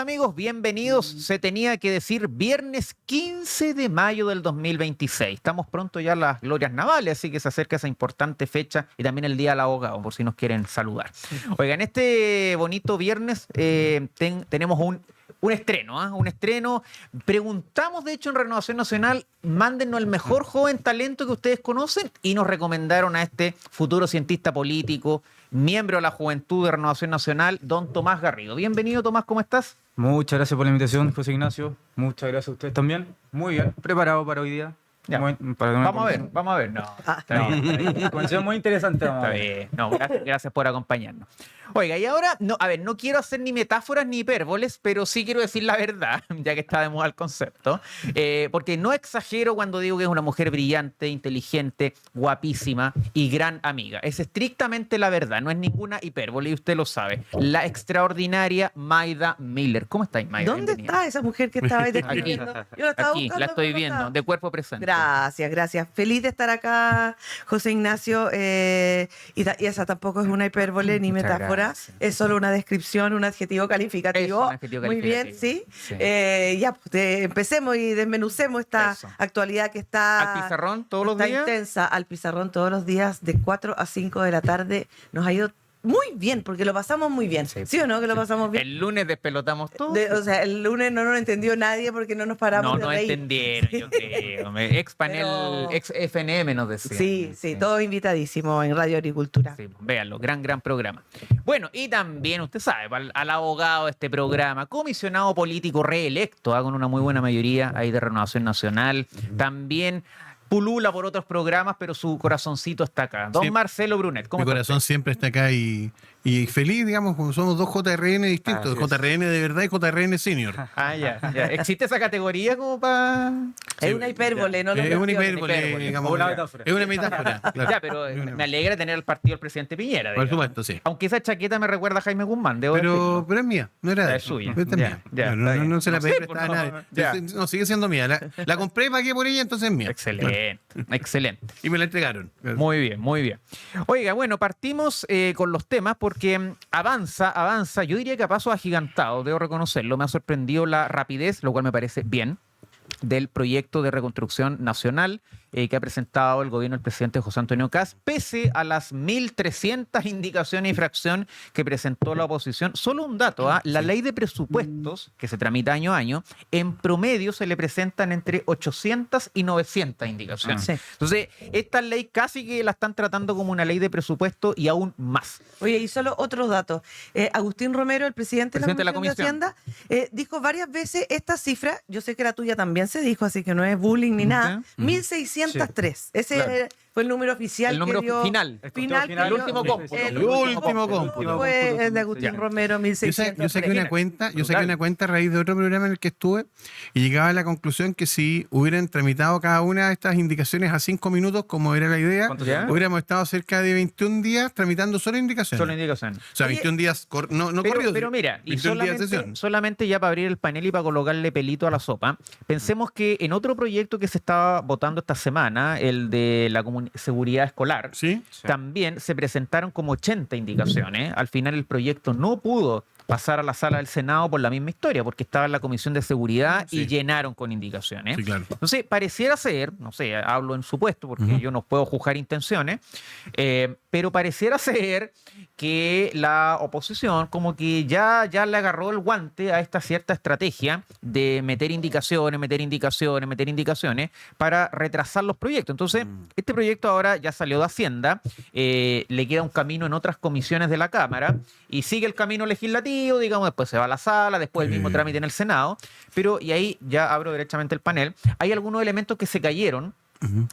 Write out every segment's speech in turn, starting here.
amigos? Bienvenidos. Se tenía que decir viernes 15 de mayo del 2026. Estamos pronto ya a las glorias navales, así que se acerca esa importante fecha y también el Día del Abogado, por si nos quieren saludar. Oigan, este bonito viernes tenemos un estreno, ¿eh? Un estreno. Preguntamos, de hecho, en Renovación Nacional, mándennos el mejor joven talento que ustedes conocen y nos recomendaron a este futuro cientista político, miembro de la Juventud de Renovación Nacional, don Tomás Garrido. Bienvenido, Tomás, ¿cómo estás? Muchas gracias por la invitación, José Ignacio. Muchas gracias a ustedes también. Muy bien, preparado para hoy día. Ya. Vamos a ver. No, está bien. Conversación muy interesante. Está bien. No, gracias por acompañarnos. Oiga, y ahora, no quiero hacer ni metáforas ni hipérboles, pero sí quiero decir la verdad, ya que está de moda el concepto, porque no exagero cuando digo que es una mujer brillante, inteligente, guapísima y gran amiga. Es estrictamente la verdad, no es ninguna hipérbole y usted lo sabe. La extraordinaria Mayda Miller. ¿Cómo estáis, Mayda? ¿Dónde está esa mujer que estaba ahí describiendo? Yo la estaba Aquí, buscando, la estoy pero no viendo, estaba. de cuerpo presente. Gracias. Feliz de estar acá, José Ignacio. Y esa tampoco es una hipérbole ni Muchas metáfora. gracias. Es solo una descripción, un adjetivo calificativo. Es un adjetivo Muy bien, calificativo. ¿sí? Sí. Ya, pues, empecemos y desmenucemos esta Eso. actualidad que está... ¿Al pizarrón todos los está días? intensa. Al pizarrón todos los días de 4 a 5 de la tarde. Nos ha ido muy bien, porque lo pasamos muy bien. ¿Sí o no? Que lo pasamos bien. El lunes despelotamos todo. O sea, el lunes no nos entendió nadie porque no nos paramos de reír. Entendieron, yo creo. Ex panel, Pero- ex FNM nos decía. Sí, todo invitadísimo en Radio Agricultura. Sí, véanlo, gran programa. Bueno, y también, usted sabe, al abogado de este programa, comisionado político reelecto, con una muy buena mayoría ahí de Renovación Nacional, también pulula por otros programas, pero su corazoncito está acá. Don Sí. Marcelo Brunet, ¿cómo Mi está corazón siempre está acá y feliz, digamos, como somos dos JRN distintos, Así es. JRN de verdad y JRN senior. Ya. ¿Existe esa categoría como para...? Es una hipérbole, no lo Es una menciones. hipérbole, digamos. Una metáfora. Es una metáfora. claro. Ya, pero me alegra tener al partido del presidente Piñera. Por digamos. supuesto, sí. Aunque esa chaqueta me recuerda a Jaime Guzmán, debo decirlo. Pero es mía, no era de Es él. suya. Esta es Ya, mía. ya, no, está bien. no se la No pedí sé, prestada a pues, nadie. ya. No, sigue siendo mía. La compré, pagué por ella, entonces es mía. Excelente. Y me la entregaron. Muy bien. Oiga, bueno, partimos con los temas porque avanza. Yo diría que a pasos agigantados, debo reconocerlo. Me ha sorprendido la rapidez, lo cual me parece bien, del proyecto de reconstrucción nacional que ha presentado el gobierno del presidente José Antonio Kast, pese a las 1.300 indicaciones y fracción que presentó la oposición. Solo un dato, la ley de presupuestos, que se tramita año a año, en promedio se le presentan entre 800 y 900 indicaciones. Sí. Entonces, esta ley casi que la están tratando como una ley de presupuesto y aún más. Oye, y solo otros datos. Agustín Romero, el presidente de la Comisión de Hacienda, dijo varias veces esta cifra. Yo sé que la tuya también se dijo, así que no es bullying ni nada. 1.603. Ese Claro. fue el número oficial. El número que dio, final. que El dio- último cómputo. el El último cómputo. Fue el de Agustín Ya. Romero, Yo 1.603. saqué una cuenta a raíz de otro programa en el que estuve y llegaba a la conclusión que si hubieran tramitado cada una de estas indicaciones a 5 minutos, como era la idea, ¿Cuánto ya? hubiéramos estado cerca de 21 días tramitando solo indicaciones. Solo indicaciones. O sea, 21 días, no Pero, corridos. pero mira, y 21 días de sesión. solamente ya para abrir el panel y para colocarle pelito a la sopa, pensemos que en otro proyecto que se estaba votando esta semana, el de la seguridad escolar, ¿Sí? también se presentaron como 80 indicaciones. Al final el proyecto no pudo pasar a la sala del Senado por la misma historia, porque estaba en la Comisión de Seguridad y Sí. llenaron con indicaciones. Sí, claro. Entonces, pareciera ser, no sé, hablo en supuesto porque yo no puedo juzgar intenciones, pero pareciera ser que la oposición como que ya le agarró el guante a esta cierta estrategia de meter indicaciones para retrasar los proyectos. Entonces, este proyecto ahora ya salió de Hacienda, le queda un camino en otras comisiones de la Cámara y sigue el camino legislativo, digamos, después se va a la sala, después el mismo trámite en el Senado, pero, y ahí ya abro derechamente el panel, hay algunos elementos que se cayeron,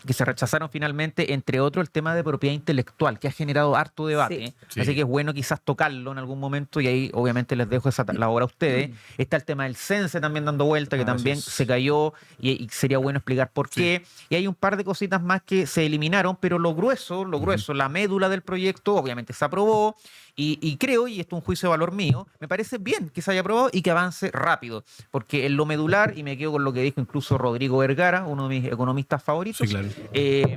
que se rechazaron finalmente, entre otros el tema de propiedad intelectual, que ha generado harto debate. Sí. Así que es bueno quizás tocarlo en algún momento y ahí obviamente les dejo la hora a ustedes. Está el tema del CENSE también dando vuelta, que también se cayó y sería bueno explicar por qué. Y hay un par de cositas más que se eliminaron, pero lo grueso, la médula del proyecto obviamente se aprobó. Y creo, y esto es un juicio de valor mío, me parece bien que se haya aprobado y que avance rápido, porque en lo medular, y me quedo con lo que dijo incluso Rodrigo Vergara, uno de mis economistas favoritos, Sí, claro. es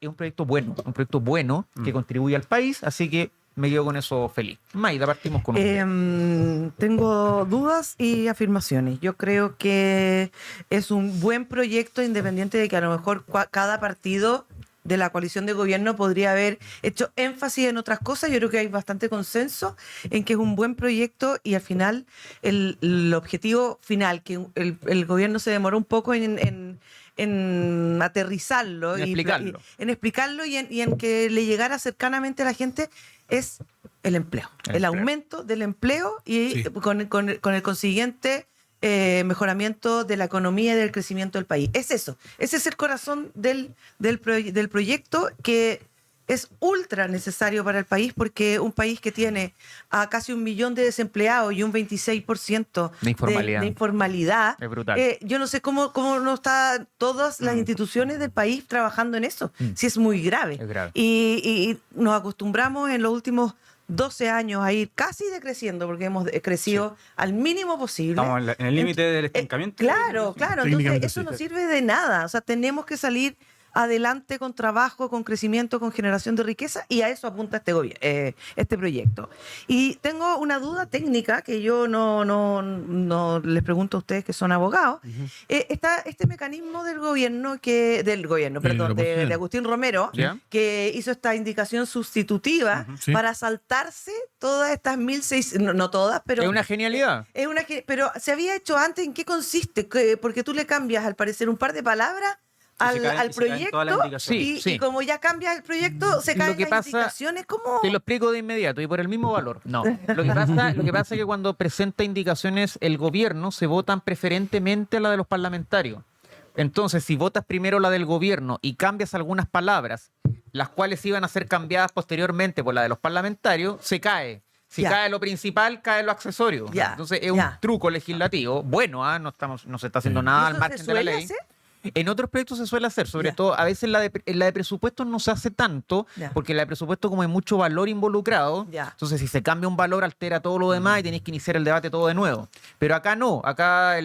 un proyecto bueno que contribuye al país, así que me quedo con eso feliz. Maida, partimos con usted. Tengo dudas y afirmaciones. Yo creo que es un buen proyecto, independiente de que a lo mejor cada partido de la coalición de gobierno podría haber hecho énfasis en otras cosas. Yo creo que hay bastante consenso en que es un buen proyecto y al final el objetivo final, que el gobierno se demoró un poco en aterrizarlo, en explicarlo y en que le llegara cercanamente a la gente, es el empleo. El aumento del empleo y con el consiguiente mejoramiento de la economía y del crecimiento del país. Es eso. Ese es el corazón del proyecto, que es ultra necesario para el país, porque un país que tiene a casi 1 millón de desempleados y un 26% de informalidad, es brutal. Yo no sé cómo no están todas las instituciones del país trabajando en eso, si es muy grave. Es grave. Y nos acostumbramos en los últimos 12 años a ir casi decreciendo, porque hemos crecido al mínimo posible. Estamos en el límite del estancamiento. Claro. Entonces eso no sirve de nada. O sea, tenemos que salir adelante con trabajo, con crecimiento, con generación de riqueza, y a eso apunta este proyecto. Y tengo una duda técnica que yo no les pregunto a ustedes, que son abogados. Está este mecanismo del gobierno, de Agustín Romero, que hizo esta indicación sustitutiva para saltarse todas estas 1.600, no todas, pero... Es una genialidad. Pero se había hecho antes. ¿En qué consiste? Porque tú le cambias, al parecer, un par de palabras al proyecto, y como ya cambia el proyecto, se caen las indicaciones. ¿Cómo? Te lo explico de inmediato y por el mismo valor. No. Lo que pasa es que cuando presenta indicaciones el gobierno, se votan preferentemente a la de los parlamentarios. Entonces, si votas primero la del gobierno y cambias algunas palabras, las cuales iban a ser cambiadas posteriormente por la de los parlamentarios, se cae. Si cae lo principal, cae lo accesorio. Entonces, es un truco legislativo. Bueno, no se está haciendo nada al margen de la ley. ¿Hacer? En otros proyectos se suele hacer, sobre todo, a veces la de presupuesto no se hace tanto, porque la de presupuesto, como hay mucho valor involucrado, entonces si se cambia un valor altera todo lo demás y tenéis que iniciar el debate todo de nuevo. Pero acá no, acá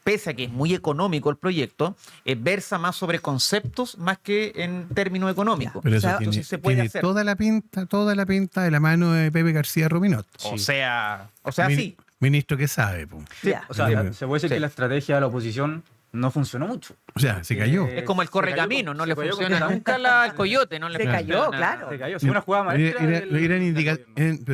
pese a que es muy económico el proyecto, versa más sobre conceptos más que en términos económicos. Pero eso entonces se puede hacer. toda la pinta de la mano de Pepe García Ruminot. O sea, sí. Ministro que sabe. O sea, se puede decir que la estrategia de la oposición no funcionó mucho. O sea, se cayó. Es como el correcamino, no le funciona nunca el coyote. No le cayó, claro. Se cayó. Fue una jugada maestra.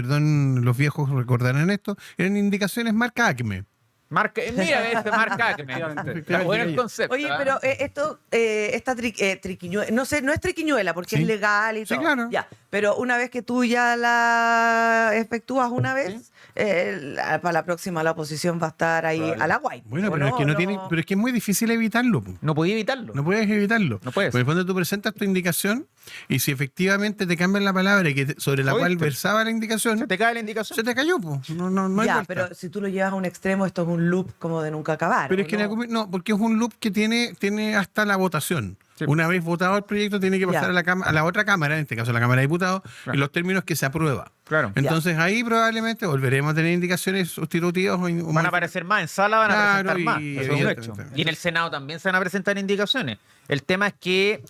Los viejos recordarán esto, eran indicaciones marca Acme. Mira, marca Acme. Bueno el concepto. Oye, pero esta triquiñuela, no es triquiñuela porque es legal y todo. Sí, claro. Pero una vez que tú ya la efectúas una vez, para la próxima la oposición va a estar ahí a la guay. Bueno, pero es que es muy difícil evitarlo. No podía evitarlo. No puedes evitarlo. No puedes. Porque en el fondo tú presentas tu indicación y si efectivamente te cambian la palabra sobre la cual versaba la indicación, se te cae la indicación. Se te cayó, pues. No hay vuelta. Pero si tú lo llevas a un extremo, esto es un loop como de nunca acabar. Pero es que no, porque es un loop que tiene hasta la votación. Sí. Una vez votado el proyecto, tiene que pasar a la otra cámara, en este caso la Cámara de Diputados, en los términos que se aprueba. Claro. Entonces ahí probablemente volveremos a tener indicaciones sustitutivas. Van a aparecer más, en sala van a presentar más. Eso es un hecho. Y en el Senado también se van a presentar indicaciones. El tema es que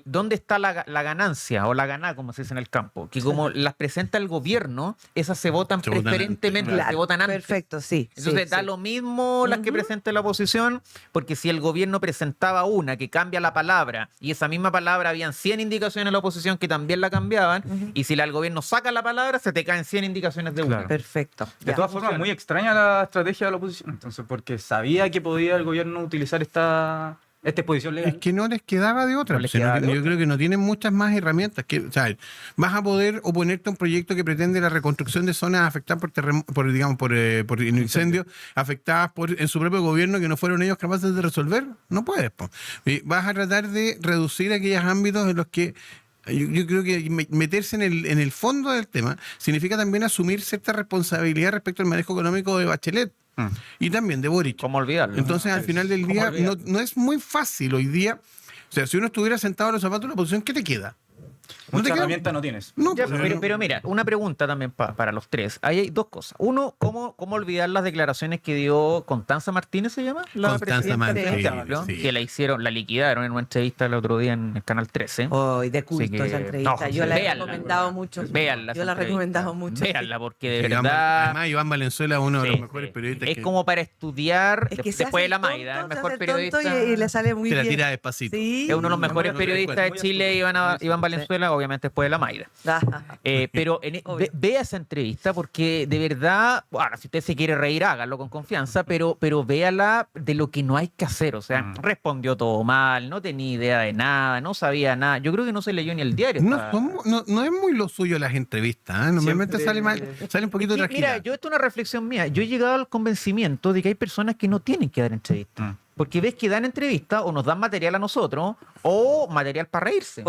¿dónde está la ganancia o la ganá, como se dice en el campo? Que como las presenta el gobierno, esas se votan preferentemente, se votan antes. Perfecto, sí. Entonces da lo mismo las que presente la oposición, porque si el gobierno presentaba una que cambia la palabra y esa misma palabra habían 100 indicaciones en la oposición que también la cambiaban, y si el gobierno saca la palabra, se te caen 100 indicaciones de una. Perfecto. De todas formas, muy extraña la estrategia de la oposición, entonces, porque sabía que podía el gobierno utilizar esta exposición legal. Es que no les quedaba de otra. Yo creo que no tienen muchas más herramientas. Vas a poder oponerte a un proyecto que pretende la reconstrucción de zonas afectadas por incendios, afectadas en su propio gobierno, que no fueron ellos capaces de resolver. No puedes. Vas a tratar de reducir aquellos ámbitos en los que yo creo que meterse en el fondo del tema significa también asumir cierta responsabilidad respecto al manejo económico de Bachelet. Y también de Boric. ¿Cómo olvidarlo? Entonces, al final del día, no es muy fácil hoy día. O sea, si uno estuviera sentado en los zapatos de la oposición, ¿qué te queda? Mucha herramienta no tienes. No, Ya, pero mira, una pregunta también para los tres. Ahí hay dos cosas. Uno, ¿cómo olvidar las declaraciones que dio Constanza Martínez, se llama? La Constanza presidenta Martínez, sí. que la liquidaron en una entrevista el otro día en el Canal 13. Hoy de culto Así que, esa entrevista. no, Yo la he véanla, recomendado mucho. Véanla. Yo la he recomendado mucho. Véanla, porque de Iván- verdad... Además, Iván Valenzuela, uno de los Sí, mejores sí. periodistas. Es que como para estudiar Es que se después hace de la tonto, Maida, el se mejor hace tonto periodista. y le sale muy te la bien. tira despacito. Sí. Es uno de los mejores Muy periodistas de muy Chile, Iván Valenzuela, obviamente después de la Maida. Pero Obvio. vea esa entrevista porque de verdad, bueno, si usted se quiere reír, hágalo con confianza, pero véala de lo que no hay que hacer. O sea, respondió todo mal, no tenía idea de nada, no sabía nada. Yo creo que no se leyó ni el diario. No es muy lo suyo las entrevistas. ¿eh? Normalmente sale un poquito Es que, trajinada. mira, esto es una reflexión mía. Yo he llegado al convencimiento de que hay personas que no tienen que dar entrevistas. Porque ves que dan entrevistas o nos dan material a nosotros o material para reírse.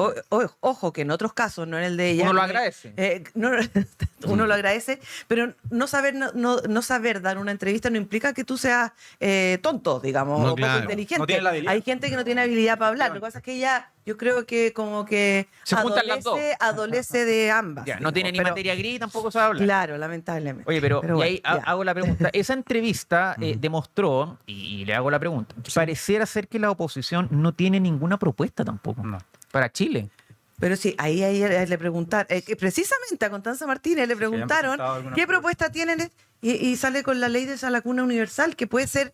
Ojo, que en otros casos, no en el de ella. Uno lo agradece. Uno lo agradece, pero no saber dar una entrevista no implica que tú seas tonto, digamos, No, o claro. poco inteligente. No tiene la habilidad. Hay gente que no tiene habilidad para hablar. Lo que pasa es que ella, yo creo que como que Se juntan las dos. adolece de ambas. Ya, no tiene ni Pero- materia gris, tampoco sabe hablar. Claro, lamentablemente. Oye, pero y ahí bueno, ya. hago la pregunta. Esa entrevista demostró, y le hago la pregunta, que pareciera ser que la oposición no tiene ninguna propuesta tampoco No. para Chile. Pero sí, ahí le preguntaron, que precisamente a Constanza Martínez le preguntaron presentado algunas qué propuestas. propuesta tienen y sale con la ley de esa lacuna universal que puede ser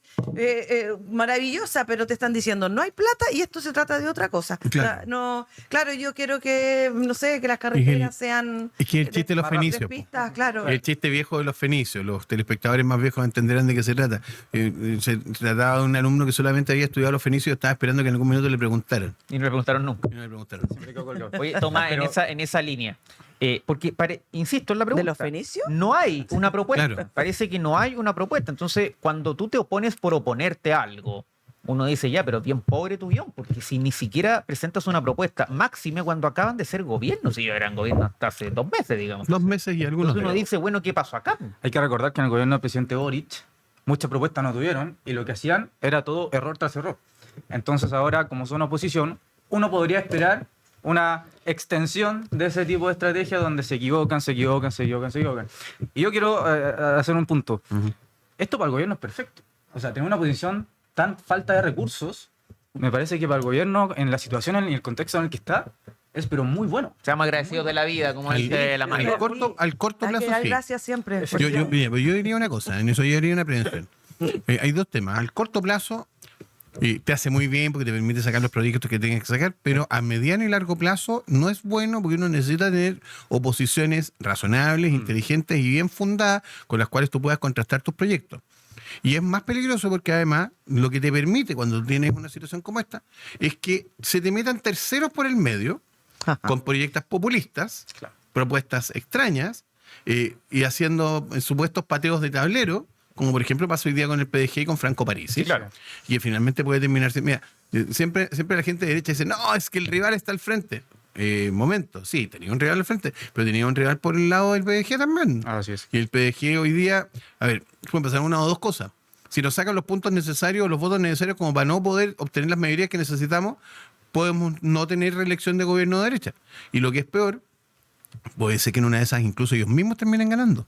maravillosa, pero te están diciendo no hay plata y esto se trata de otra cosa. Claro. O sea, no, claro, yo quiero que, no sé, que las carreteras sean... Es que el chiste de los más fenicios. rápidas pistas, claro. El chiste viejo de los fenicios, los telespectadores más viejos entenderán de qué se trata. Se trataba de un alumno que solamente había estudiado los fenicios y estaba esperando que en algún minuto le preguntaran. Y no le preguntaron nunca. Y no le preguntaron. Siempre quedo colgado. Oye, Tomás, Pero- en esa línea. Porque, insisto en la pregunta. ¿De los fenicios? No hay una propuesta. Claro. Parece que no hay una propuesta. Entonces, cuando tú te opones por oponerte a algo, uno dice, ya, pero bien pobre tu guión, porque si ni siquiera presentas una propuesta, máxime cuando acaban de ser gobierno, si eran gobierno hasta hace 2 meses, digamos. 2 meses y algunos. Entonces uno de- dice, bueno, ¿qué pasó acá? Hay que recordar que en el gobierno del presidente Boric muchas propuestas no tuvieron y lo que hacían era todo error tras error. Entonces ahora, como son oposición, uno podría esperar una extensión de ese tipo de estrategia donde se equivocan. Y yo quiero hacer un punto. Esto para el gobierno es perfecto. O sea, tener una posición tan falta de recursos, me parece que para el gobierno, en la situación y el contexto en el que está, es pero muy bueno. Seamos agradecidos de la vida, como dice la María. al corto Hay que plazo dar sí. gracias siempre. Mira, pero yo diría una cosa, en eso yo haría una prevención. Hay 2 temas. Al corto plazo, te hace muy bien porque te permite sacar los proyectos que tienes que sacar, pero a mediano y largo plazo no es bueno porque uno necesita tener oposiciones razonables, inteligentes y bien fundadas con las cuales tú puedas contrastar tus proyectos. Y es más peligroso porque además lo que te permite cuando tienes una situación como esta es que se te metan terceros por el medio con proyectos populistas, propuestas extrañas y haciendo supuestos pateos de tablero, como por ejemplo pasó hoy día con el PDG y con Franco Parisi. Sí, claro. Y finalmente puede terminarse. Mira, siempre la gente de derecha dice, no, es que el rival está al frente. Momento, sí, tenía un rival al frente, pero tenía un rival por el lado del PDG también. Así es. Y el PDG hoy día, a ver, pueden pasar una o dos cosas. Si nos sacan los puntos necesarios, los votos necesarios como para no poder obtener las mayorías que necesitamos, podemos no tener reelección de gobierno de derecha. Y lo que es peor, puede ser que en una de esas incluso ellos mismos terminen ganando.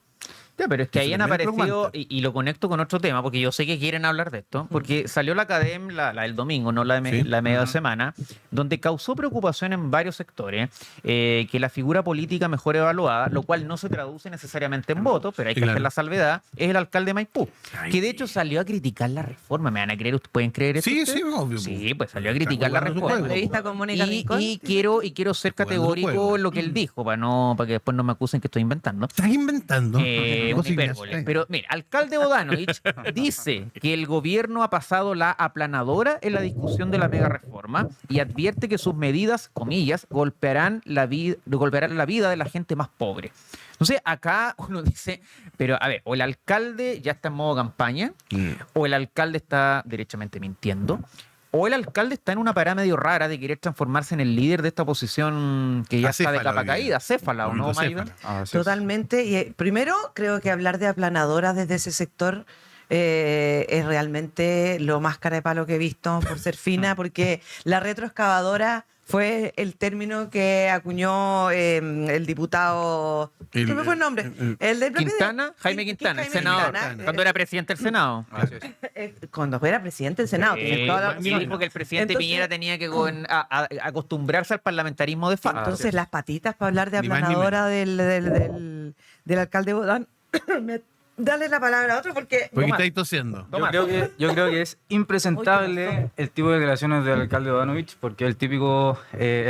Ya, pero es que ahí han también es aparecido, preocupante. y lo conecto con otro tema, porque yo sé que quieren hablar de esto, porque salió la CADEM, la del domingo, no la de, Sí. la de media semana, donde causó preocupación en varios sectores que la figura política mejor evaluada, lo cual no se traduce necesariamente en votos, pero hay que Claro. hacer la salvedad, es el alcalde de Maipú, Ay. que de hecho salió a criticar la reforma. ¿Me van a creer? ¿Pueden creer eso? Sí, ustedes? sí, obvio. Sí, pues salió a criticar la jugando su reforma. juego. Entrevista con Mónica Y, Rincón. y quiero ser Jugando su categórico juego. en lo que él dijo, para que después no me acusen que estoy inventando. Estás inventando. Una Cosas hipérbole. ignacias. Pero mira, alcalde Bodanovich dice que el gobierno ha pasado la aplanadora en la discusión de la mega reforma y advierte que sus medidas, comillas, golpearán la vida de la gente más pobre. Entonces acá uno dice, pero a ver, o el alcalde ya está en modo campaña, o el alcalde está derechamente mintiendo, o el alcalde está en una parada medio rara de querer transformarse en el líder de esta oposición que ya está de Acéfala, capa hoy día. caída, céfala, ¿o no, Acéfala. Maida? Así es. Totalmente. Y primero, creo que hablar de aplanadoras desde ese sector es realmente lo más cara de palo que he visto por ser fina, porque la retroexcavadora fue el término que acuñó el diputado... ¿Qué me fue el nombre? El del Quintana, Jaime Quintana, el senador, cuando era presidente del Senado. Cuando era presidente del Senado. Dijo que el presidente Piñera tenía que acostumbrarse al parlamentarismo de facto. Entonces, las patitas para hablar de aplanadora del alcalde Bodán. Dale la palabra a otro porque estáis tosiendo. Yo creo que es impresentable el tipo de declaraciones del alcalde Bodanovich, porque es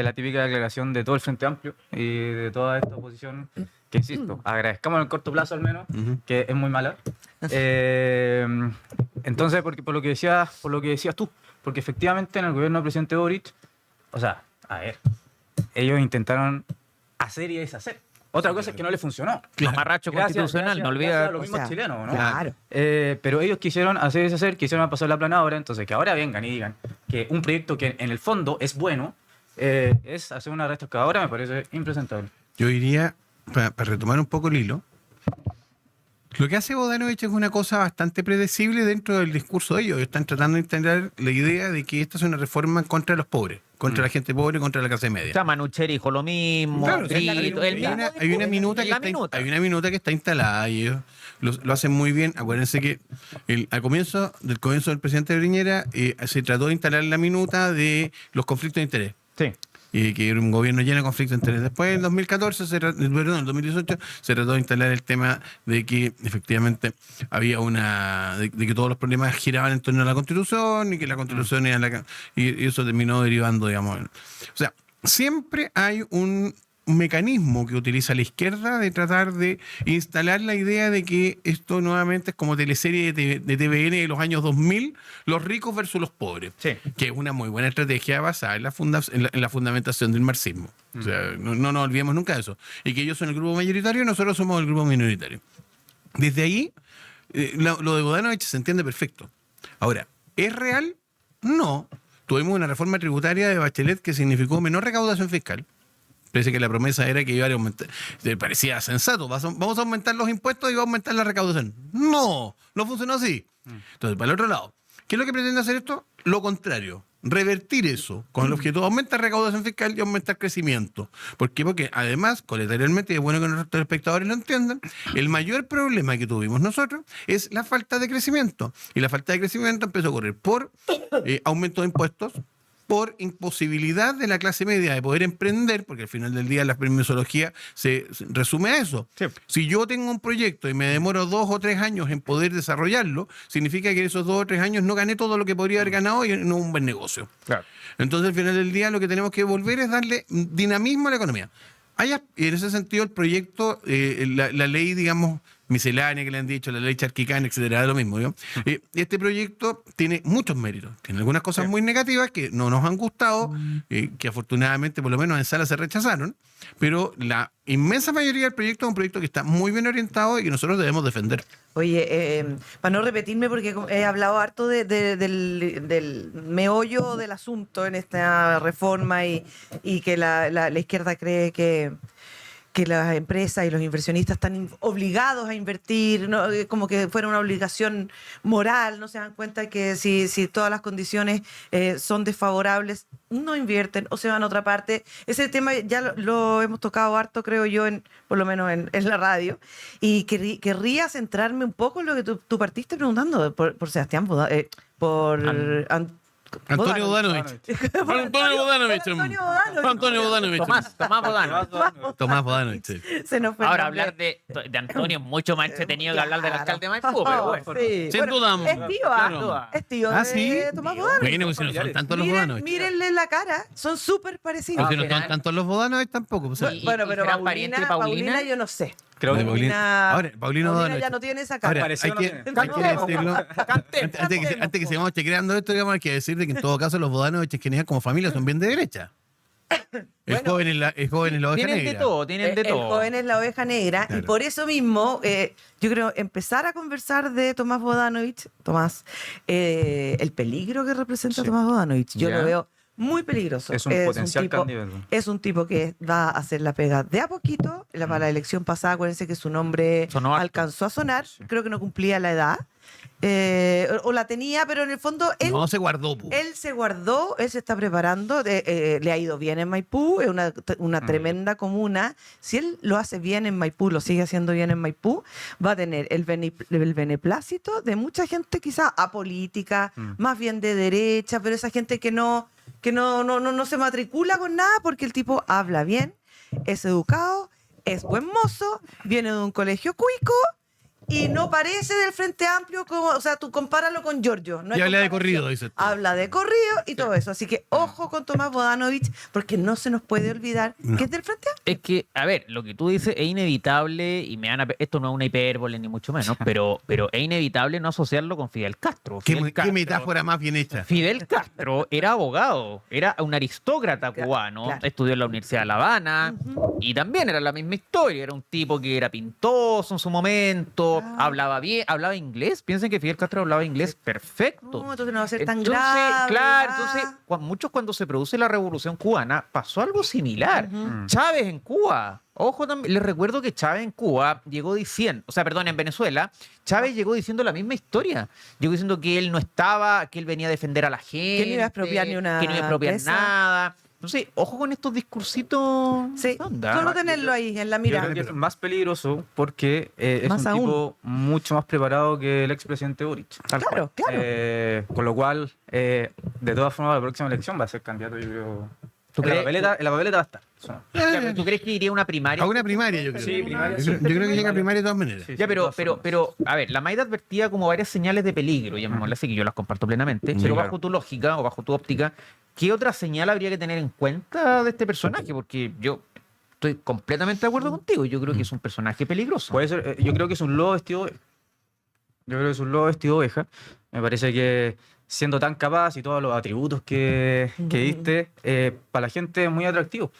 la típica declaración de todo el Frente Amplio y de toda esta oposición, que insisto, agradezcamos en el corto plazo al menos, que es muy mala. Entonces, por lo que decías tú, porque efectivamente en el gobierno del presidente Boric, o sea, a ver, ellos intentaron hacer y deshacer. Otra cosa es que no le funcionó. Mamarracho constitucional, no olvides. Los mismos chilenos, ¿no? Claro. Pero ellos quisieron hacer y deshacer, quisieron pasar la planadora, entonces que ahora vengan y digan que un proyecto que en el fondo es bueno, es hacer una retroexcavadora, me parece impresentable. Yo diría, para retomar un poco el hilo, lo que hace Bodanovich es una cosa bastante predecible dentro del discurso de ellos. Están tratando de entender la idea de que esta es una reforma contra los pobres, contra la gente pobre, contra la clase media. O sea, Manucheri dijo lo mismo. Claro, hay una minuta que está instalada y ellos lo hacen muy bien. Acuérdense que al comienzo del presidente Piñera se trató de instalar la minuta de los conflictos de interés. Sí. Y que era un gobierno lleno de conflictos de interés. Después, en 2018, se trató de instalar el tema de que efectivamente había de que todos los problemas giraban en torno a la Constitución y que la Constitución era y eso terminó derivando, digamos. O sea, siempre hay un mecanismo que utiliza la izquierda de tratar de instalar la idea de que esto nuevamente es como teleserie de TVN de los años 2000, los ricos versus los pobres, que es una muy buena estrategia basada en la fundamentación del marxismo. O sea, no nos olvidemos nunca de eso. Y que ellos son el grupo mayoritario y nosotros somos el grupo minoritario. Desde ahí, lo de Bodanovich se entiende perfecto. Ahora, ¿es real? No. Tuvimos una reforma tributaria de Bachelet que significó menor recaudación fiscal. Parece que la promesa era que iba a aumentar. Parecía sensato. Vamos a aumentar los impuestos y va a aumentar la recaudación. No funcionó así. Entonces, para el otro lado, ¿qué es lo que pretende hacer esto? Lo contrario. Revertir eso con el objetivo de aumentar recaudación fiscal y aumentar crecimiento. ¿Por qué? Porque además, colateralmente, y es bueno que nuestros espectadores lo entiendan, el mayor problema que tuvimos nosotros es la falta de crecimiento. Y la falta de crecimiento empezó a ocurrir por aumento de impuestos, por imposibilidad de la clase media de poder emprender, porque al final del día la permisología se resume a eso. Sí. Si yo tengo un proyecto y me demoro 2 o 3 años en poder desarrollarlo, significa que en esos 2 o 3 años no gané todo lo que podría haber ganado y no un buen negocio. Claro. Entonces al final del día lo que tenemos que volver es darle dinamismo a la economía. Y en ese sentido el proyecto, la ley, digamos, miscelánea que le han dicho, la ley Charquicán, etcétera, es lo mismo. ¿no? Este proyecto tiene muchos méritos. Tiene algunas cosas muy negativas que no nos han gustado, que afortunadamente por lo menos en sala se rechazaron, pero la inmensa mayoría del proyecto es un proyecto que está muy bien orientado y que nosotros debemos defender. Oye, para no repetirme, porque he hablado harto del meollo del asunto en esta reforma y que la izquierda cree que las empresas y los inversionistas están obligados a invertir, ¿no? Como que fuera una obligación moral, no se dan cuenta que si todas las condiciones son desfavorables, no invierten o se van a otra parte. Ese tema ya lo hemos tocado harto, creo yo, por lo menos en la radio, y querría centrarme un poco en lo que tú partiste preguntando por Sebastián Bodanovich, Antonio Bodanovich. Tomás Bodanovich. Sí. Ahora, hablar de Antonio es mucho más entretenido que hablar del alcalde de Maipú, pero bueno. Sí. Sin duda. Es tío de Tomás Bodanovich. Bueno, pues si no son tantos los Bodanovich. Mírenle la cara, son súper parecidos. Si no son tantos los Bodanovich tampoco. Bueno, pero Paulina yo no sé. Creo que Paulina ya no tiene esa cara. Ahora, hay que decirlo. Antes que sigamos chequeando esto, digamos, hay que decir de que en todo caso los Bodanovich en general como familia son bien de derecha. El joven es la oveja negra. Tienen de todo. El joven es la oveja negra. Claro. Y por eso mismo, yo creo, empezar a conversar de Tomás Bodanovich, el peligro que representa Tomás Bodanovich, yo lo veo muy peligroso. Es un potencial candidato. Es un tipo que va a hacer la pega de a poquito. Para la elección pasada, acuérdense que su nombre alcanzó a sonar. Sí. Creo que no cumplía la edad. o la tenía, pero en el fondo él... No, se guardó. Él se guardó, él se está preparando, le ha ido bien en Maipú, es una tremenda comuna. Si él lo hace bien en Maipú, lo sigue haciendo bien en Maipú, va a tener el beneplácito de mucha gente quizás apolítica, más bien de derecha, pero esa gente que no se matricula con nada porque el tipo habla bien, es educado, es buen mozo, viene de un colegio cuico y no parece del Frente Amplio, o sea, tú compáralo con Giorgio. No y habla de corrido, dice. Habla de corrido y todo eso. Así que ojo con Tomás Bodanovich, porque no se nos puede olvidar que es del Frente Amplio. Es que, a ver, lo que tú dices es inevitable, y esto no es una hipérbole ni mucho menos, pero es inevitable no asociarlo con Fidel Castro. ¿Qué metáfora más bien hecha? Fidel Castro era abogado, era un aristócrata cubano, claro. Estudió en la Universidad de La Habana, y también era la misma historia, era un tipo que era pintoso en su momento, hablaba bien, hablaba inglés. Piensen que Fidel Castro hablaba inglés perfecto. No, entonces no va a ser tan Entonces, grave. claro, entonces, muchos cuando se produce la Revolución Cubana, pasó algo similar. Chávez en Cuba. Ojo, también, les recuerdo que Chávez en Cuba llegó diciendo, en Venezuela, Chávez llegó diciendo la misma historia. Llegó diciendo que él no estaba, que él venía a defender a la gente. Que no iba a expropiar ni una que no iba a expropiar pieza. nada. Entonces, ojo con estos discursitos. Sí, Onda. solo tenerlo ahí en la Yo mirada. creo que es más peligroso porque es Más un aún. tipo mucho más preparado que el expresidente Boric. Tal Claro, cual. claro. Con lo cual, de todas formas, la próxima elección va a ser candidato, yo creo. ¿Tú En la crees? papeleta va a estar. Eso no. Ya, pero ¿tú crees que iría a una primaria? A una primaria, yo creo. Sí, primaria, Yo creo que llega a primaria de todas maneras. Sí, Ya, de todas formas. pero, a ver, la Maida advertía como varias señales de peligro, llamémosle así, que yo las comparto plenamente, Sí, pero claro. bajo tu lógica o bajo tu óptica, ¿qué otra señal habría que tener en cuenta de este personaje? Porque yo estoy completamente de acuerdo contigo, yo creo que es un personaje peligroso. Puede ser, yo creo que es un lobo vestido de oveja. Yo creo que es un lobo vestido de oveja. Me parece que siendo tan capaz y todos los atributos que diste, para la gente es muy atractivo.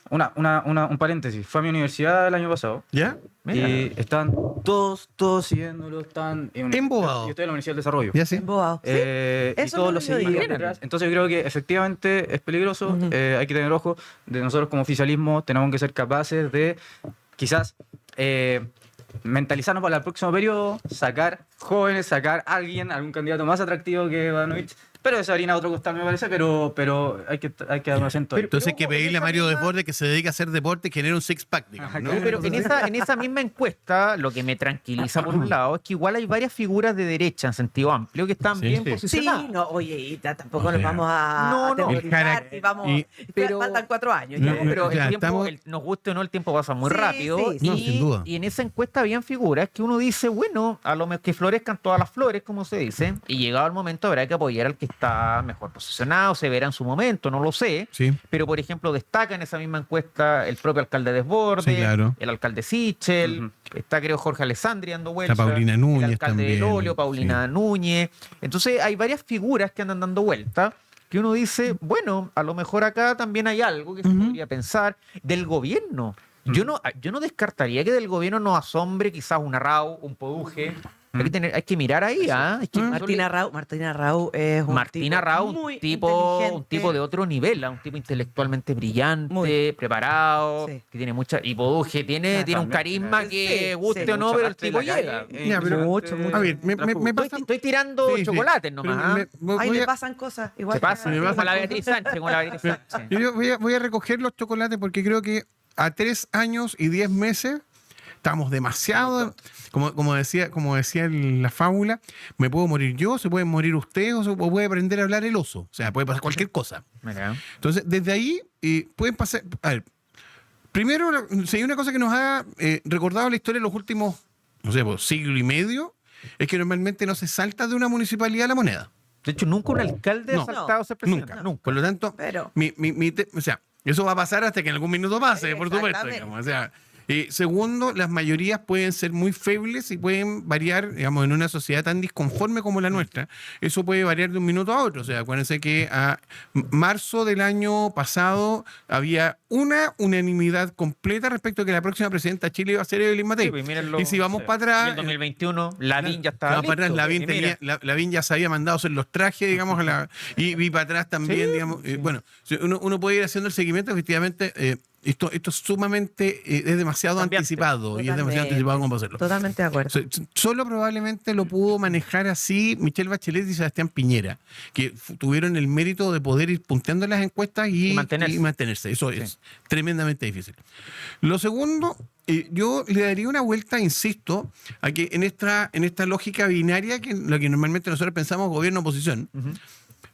Un paréntesis. Fue a mi universidad el año pasado. ¿Ya? Mira. Y están todos siguiéndolo. Están Embobados. Yo estoy en la Universidad del Desarrollo. ¿Ya sí? Embobado. Sí. Y Eso todos no lo lo seguían digo. detrás. Entonces yo creo que efectivamente es peligroso. Hay que tener ojo. Nosotros como oficialismo tenemos que ser capaces de quizás mentalizarnos para el próximo periodo, sacar jóvenes, sacar algún candidato más atractivo que Bodanovich. Pero esa harina a otro costal me parece, pero hay que dar un acento ahí. Entonces hay que ojo, pedirle a esa Mario misma- Desbordes que se dedique a hacer deporte y genere un six-pack, digamos, ¿no? Sí, pero en esa misma encuesta, lo que me tranquiliza por un lado es que igual hay varias figuras de derecha en sentido amplio que están Sí, bien sí. posicionadas. Sí, no, oye, y tampoco O nos sea, vamos a no, aterrorizar el y vamos, pero- faltan 4 años. No, ya. pero o sea, el tiempo, estamos- nos guste o no, el tiempo pasa muy Sí, rápido. sí, sí. No, sin duda. Y en esa encuesta habían figuras que uno dice, bueno, a lo mejor que florezcan todas las flores, como se dice, y llegado el momento habrá que apoyar al que está mejor posicionado, se verá en su momento, no lo sé. Sí. Pero, por ejemplo, destaca en esa misma encuesta el propio alcalde Desbordes, Sí, claro. el alcalde Sichel, está creo Jorge Alessandri dando vueltas, Paulina Núñez el alcalde también, del Olio, Paulina Núñez. Entonces hay varias figuras que andan dando vueltas que uno dice, bueno, a lo mejor acá también hay algo que se podría pensar del gobierno. Yo no descartaría que del gobierno nos asombre quizás un Arrau, un Poduje. Hay que mirar ahí, ¿ah? Es que Martina Rau es un Martina tipo Rau, muy un tipo inteligente. de otro nivel, un tipo intelectualmente brillante, Muy. preparado, Sí. que tiene mucha. Y Poduje tiene un también, carisma sí, que sí, guste sí. o no, Mucho pero el arte en tipo la llega. calle, Ya, pero- Mucho. A ver, me pasa... Estoy tirando Sí, sí. chocolates nomás. Pero ¿ah? Ahí voy le a- pasan cosas. Igual Se pasa, me como pasa la cosas. Beatriz Sánchez, como la Beatriz Sánchez. Yo voy a recoger los chocolates porque creo que a 3 años y 10 meses estamos demasiado, como decía la fábula, me puedo morir yo, se pueden morir ustedes o puede aprender a hablar el oso. O sea, puede pasar cualquier cosa. Mira. Entonces, desde ahí pueden pasar... A ver, primero, si hay una cosa que nos ha recordado la historia de los últimos, no sé, pues, siglo y medio, es que normalmente no se salta de una municipalidad a La Moneda. De hecho, nunca un alcalde No. ha saltado a ser presidente. Nunca. Por lo tanto, Pero- o sea, eso va a pasar hasta que en algún minuto pase, por supuesto. Exactamente. Digamos. O sea, segundo, las mayorías pueden ser muy febles y pueden variar, digamos, en una sociedad tan disconforme como la nuestra. Eso puede variar de un minuto a otro. O sea, acuérdense que a marzo del año pasado había una unanimidad completa respecto a que la próxima presidenta de Chile iba a ser Evelyn Matei. Sí, pues, mírenlo. Y si vamos para En atrás... el 2021, Lavín ya estaba para atrás, listo. Lavín, Y mira, Lavín ya se había mandado a hacer los trajes, digamos, y para atrás también, Sí, digamos. sí. Bueno, uno puede ir haciendo el seguimiento, efectivamente. esto es sumamente, es demasiado Cambiante. anticipado. Totalmente. Y es demasiado anticipado como para hacerlo. Totalmente de acuerdo. Solo probablemente lo pudo manejar así Michelle Bachelet y Sebastián Piñera, que tuvieron el mérito de poder ir punteando en las encuestas y mantenerse. Eso es tremendamente difícil. Lo segundo, yo le daría una vuelta, insisto, a que en esta lógica binaria, que lo que normalmente nosotros pensamos gobierno-oposición,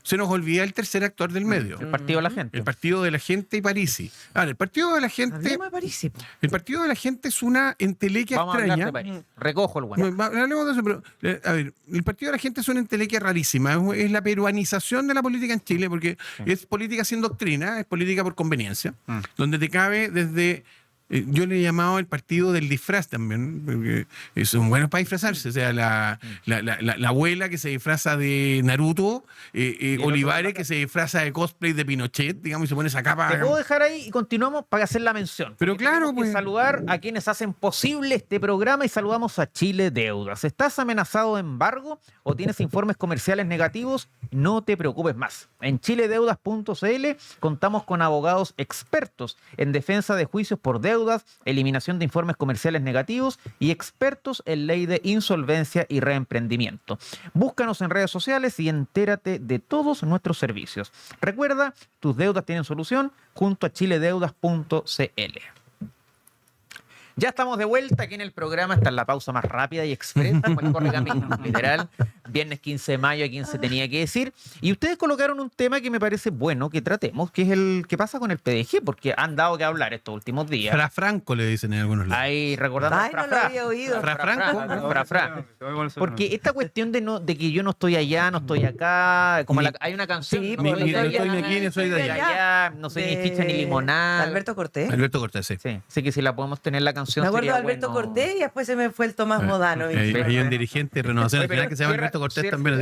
se nos olvida el tercer actor del medio. El partido de la gente. El partido de la gente y Parisi. Ahora, el partido de la gente. Hablemos de Parisi. El partido de la gente es una entelequia Vamos extraña. a hablar de París. Recojo el bueno. No, hablemos de eso, pero, a ver, el partido de la gente es una entelequia rarísima. Es la peruanización de la política en Chile, porque es política sin doctrina, es política por conveniencia, donde te cabe desde. Yo le he llamado el partido del disfraz también, porque son buenos para disfrazarse. O sea, la abuela que se disfraza de Naruto, Olivares que se disfraza de cosplay de Pinochet, digamos, y se pone esa capa. Te puedo dejar ahí y continuamos para hacer la mención. Pero Porque claro, tenemos que pues. saludar a quienes hacen posible este programa y saludamos a Chile Deudas. ¿Estás amenazado de embargo o tienes informes comerciales negativos? No te preocupes más. En chiledeudas.cl contamos con abogados expertos en defensa de juicios por deudas, eliminación de informes comerciales negativos y expertos en ley de insolvencia y reemprendimiento. Búscanos en redes sociales y entérate de todos nuestros servicios. Recuerda, tus deudas tienen solución junto a chiledeudas.cl. Ya estamos de vuelta aquí en el programa. Esta es la pausa más rápida y expresa. Pues corre camino, literal. Viernes 15 de mayo, a quien se tenía que decir. Y ustedes colocaron un tema que me parece bueno que tratemos, que es el que pasa con el PDG, porque han dado que hablar estos últimos días. Fra Franco le dicen en algunos lados. Ahí recordando Ay, no lo había oído. Fra Franco. Fra. Porque esta cuestión de que yo no estoy allá, no estoy acá, como hay una canción. Sí, no pues, soy de no allá, estoy ni aquí, ni soy de allá, no soy ni ficha ni limonada. Alberto Cortés. Alberto Cortés, sí. Sí, así que si la podemos tener la canción. Me acuerdo de sería Alberto bueno. Cortés y después se me fue el Tomás Modano. Hay un dirigente de Renovación Oye, pero Nacional que se llama Alberto Cortés también.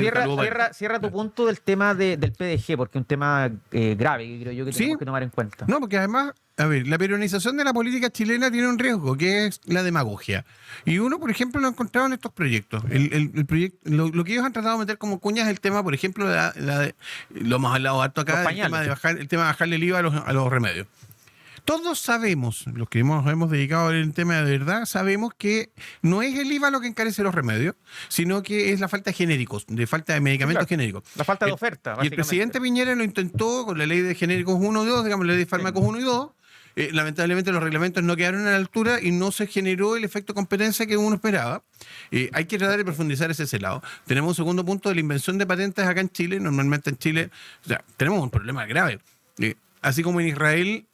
Cierra tu punto del tema del PDG, porque es un tema grave que creo yo que tenemos que tomar en cuenta. No, porque además, a ver, la peruanización de la política chilena tiene un riesgo, que es la demagogia. Y uno, por ejemplo, lo ha encontrado en estos proyectos. El proyecto, lo que ellos han tratado de meter como cuñas es el tema, por ejemplo, lo hemos hablado harto acá, el tema de bajarle el IVA a los remedios. Todos sabemos, los que nos hemos dedicado al tema de verdad, sabemos que no es el IVA lo que encarece los remedios, sino que es la falta de genéricos, de falta de medicamentos genéricos. La falta de oferta, Y el presidente Piñera lo intentó con la ley de genéricos 1 y 2, digamos, la ley de fármacos 1 y 2. Lamentablemente los reglamentos no quedaron a la altura y no se generó el efecto competencia que uno esperaba. Hay que tratar de profundizar ese lado. Tenemos un segundo punto de la invención de patentes acá en Chile. Normalmente en Chile, o sea, tenemos un problema grave. Así como en Israel,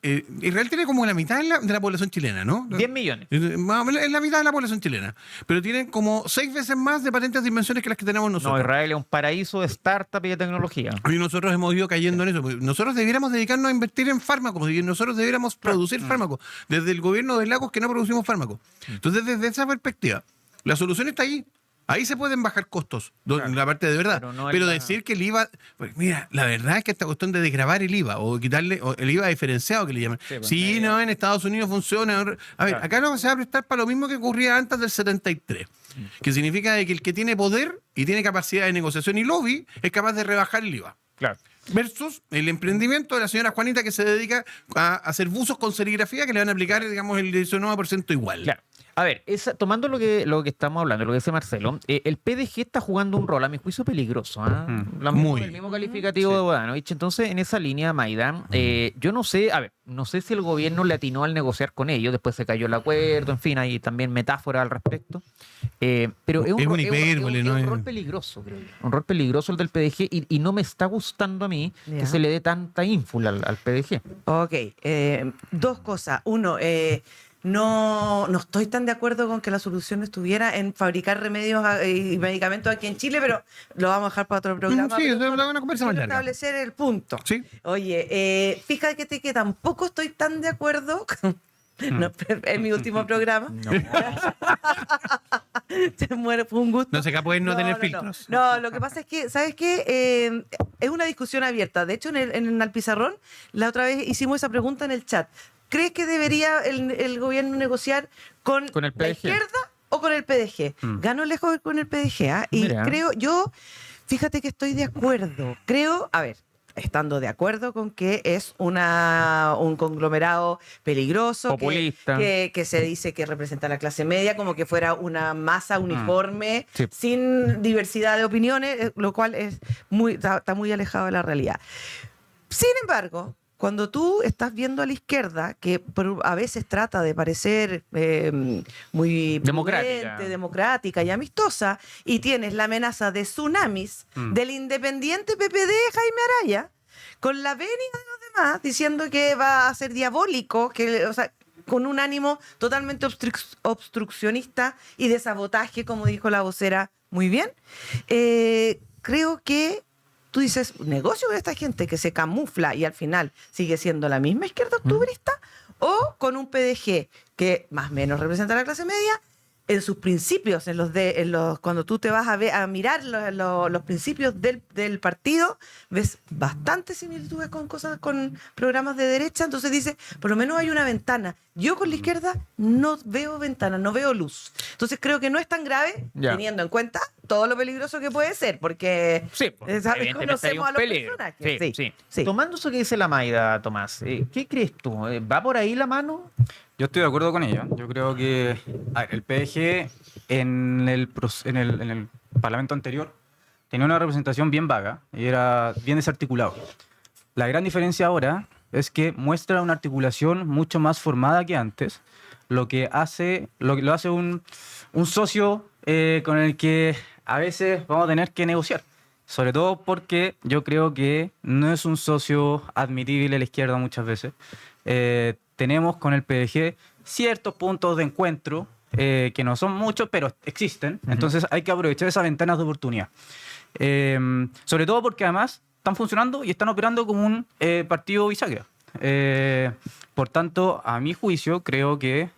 Israel tiene como la mitad de la población chilena, ¿no? 10 millones. Es la mitad de la población chilena. Pero tienen como 6 veces más de patentes de invenciones que las que tenemos nosotros. No, Israel es un paraíso de startup y de tecnología. Y nosotros hemos ido cayendo en eso. Nosotros debiéramos dedicarnos a invertir en fármacos. Y nosotros debiéramos producir fármacos. Desde el gobierno de Lagos que no producimos fármacos. Entonces, desde esa perspectiva, la solución está ahí. Ahí se pueden bajar costos, en la parte de verdad. Pero decir que el IVA... Pues mira, la verdad es que esta cuestión de desgravar el IVA o quitarle el IVA diferenciado que le llaman. Sí, no, en Estados Unidos funciona. A ver, acá no se va a prestar para lo mismo que ocurría antes del 73. Que significa que el que tiene poder y tiene capacidad de negociación y lobby es capaz de rebajar el IVA. Claro. Versus el emprendimiento de la señora Juanita que se dedica a hacer buzos con serigrafía que le van a aplicar, digamos, el 19% igual. Claro. A ver, tomando lo que estamos hablando, lo que dice Marcelo, el PDG está jugando un rol, a mi juicio, peligroso. Muy. El mismo calificativo de Bodanovich. Entonces, en esa línea, Maida, yo no sé, no sé si el gobierno le atinó al negociar con ellos, después se cayó el acuerdo, en fin, hay también metáfora al respecto. Pero es un rol peligroso, creo yo. Un rol peligroso el del PDG y no me está gustando a mí que se le dé tanta ínfula al PDG. Ok, dos cosas. Uno, no estoy tan de acuerdo con que la solución estuviera en fabricar remedios y medicamentos aquí en Chile, pero lo vamos a dejar para otro programa. Sí, es una conversa más larga. Establecer el punto. Sí. Oye, fíjate que tampoco estoy tan de acuerdo con... No, es mi último programa. No. Te muero, fue un gusto. No sé, acá pueden no tener filtros. No, lo que pasa es que, ¿sabes qué? Es una discusión abierta. De hecho, en el pizarrón, la otra vez hicimos esa pregunta en el chat. ¿Crees que debería el gobierno negociar con el PDG? La izquierda o con el PDG? Ganó lejos con el PDG, ¿ah? Y Mira. creo, fíjate que estoy de acuerdo. Creo, a ver, estando de acuerdo con que es un conglomerado peligroso, populista, que se dice que representa a la clase media, como que fuera una masa uniforme, sí, sin diversidad de opiniones, lo cual está muy alejado de la realidad. Sin embargo, cuando tú estás viendo a la izquierda, que a veces trata de parecer muy democrática y amistosa, y tienes la amenaza de tsunamis del independiente PPD Jaime Araya, con la venia de los demás, diciendo que va a ser diabólico, o sea, con un ánimo totalmente obstruccionista y de sabotaje, como dijo la vocera muy bien, creo que tú dices, negocio con esta gente que se camufla y al final sigue siendo la misma izquierda octubrista, o con un PDG que más o menos representa a la clase media en sus principios, cuando tú te vas a mirar los principios del partido, ves bastantes similitudes con programas de derecha, entonces dice, por lo menos hay una ventana. Yo con la izquierda no veo ventana, no veo luz. Entonces creo que no es tan grave, teniendo en cuenta todo lo peligroso que puede ser, porque conocemos a los personajes. Sí. Tomando eso que dice la Mayda, Tomás, ¿qué crees tú? ¿Va por ahí la mano? Yo estoy de acuerdo con ella. Yo creo que el PDG en el Parlamento anterior tenía una representación bien vaga y era bien desarticulado. La gran diferencia ahora es que muestra una articulación mucho más formada que antes, lo hace un socio con el que a veces vamos a tener que negociar. Sobre todo porque yo creo que no es un socio admitible a la izquierda muchas veces. Tenemos con el PDG ciertos puntos de encuentro que no son muchos, pero existen. Entonces hay que aprovechar esas ventanas de oportunidad. Sobre todo porque además están funcionando y están operando como un partido bisagra. Por tanto, a mi juicio, creo que,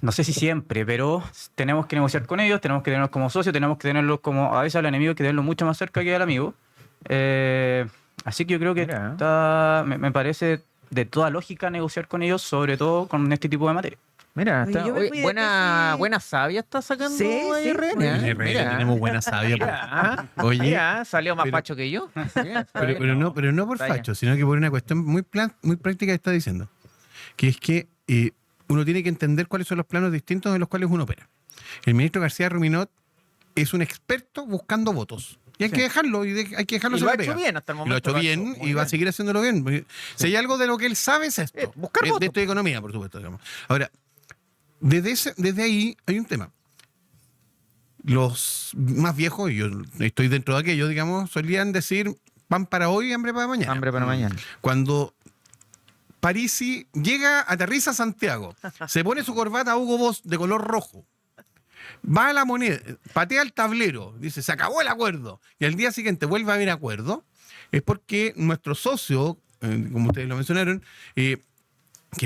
no sé si siempre, pero tenemos que negociar con ellos, tenemos que tenerlos como socios, tenemos que tenerlos como, a veces al enemigo hay que tenerlo mucho más cerca que al amigo. Así que yo creo que me parece de toda lógica negociar con ellos, sobre todo con este tipo de materia. Mira, buena savia está sacando RN. Tenemos buena savia. Oye, mira, salió más facho que yo. Pero no por facho, sino que por una cuestión muy práctica que está diciendo. Que es que uno tiene que entender cuáles son los planos distintos en los cuales uno opera. El ministro García Ruminot es un experto buscando votos. Y hay que dejarlo, hay que dejarlo. Y lo ha hecho bien hasta el momento. Lo ha hecho bien y va a seguir haciéndolo bien. Si hay algo de lo que él sabe es esto. Buscar votos. De esto de economía, por supuesto. Digamos. Ahora, desde ahí hay un tema. Los más viejos, y yo estoy dentro de aquello, digamos, solían decir pan para hoy y hambre para mañana. Hambre para mañana. Cuando Parisi aterriza a Santiago, se pone su corbata Hugo Boss de color rojo, va a la moneda, patea el tablero, dice, se acabó el acuerdo, y al día siguiente vuelve a haber acuerdo, es porque nuestro socio, como ustedes lo mencionaron, que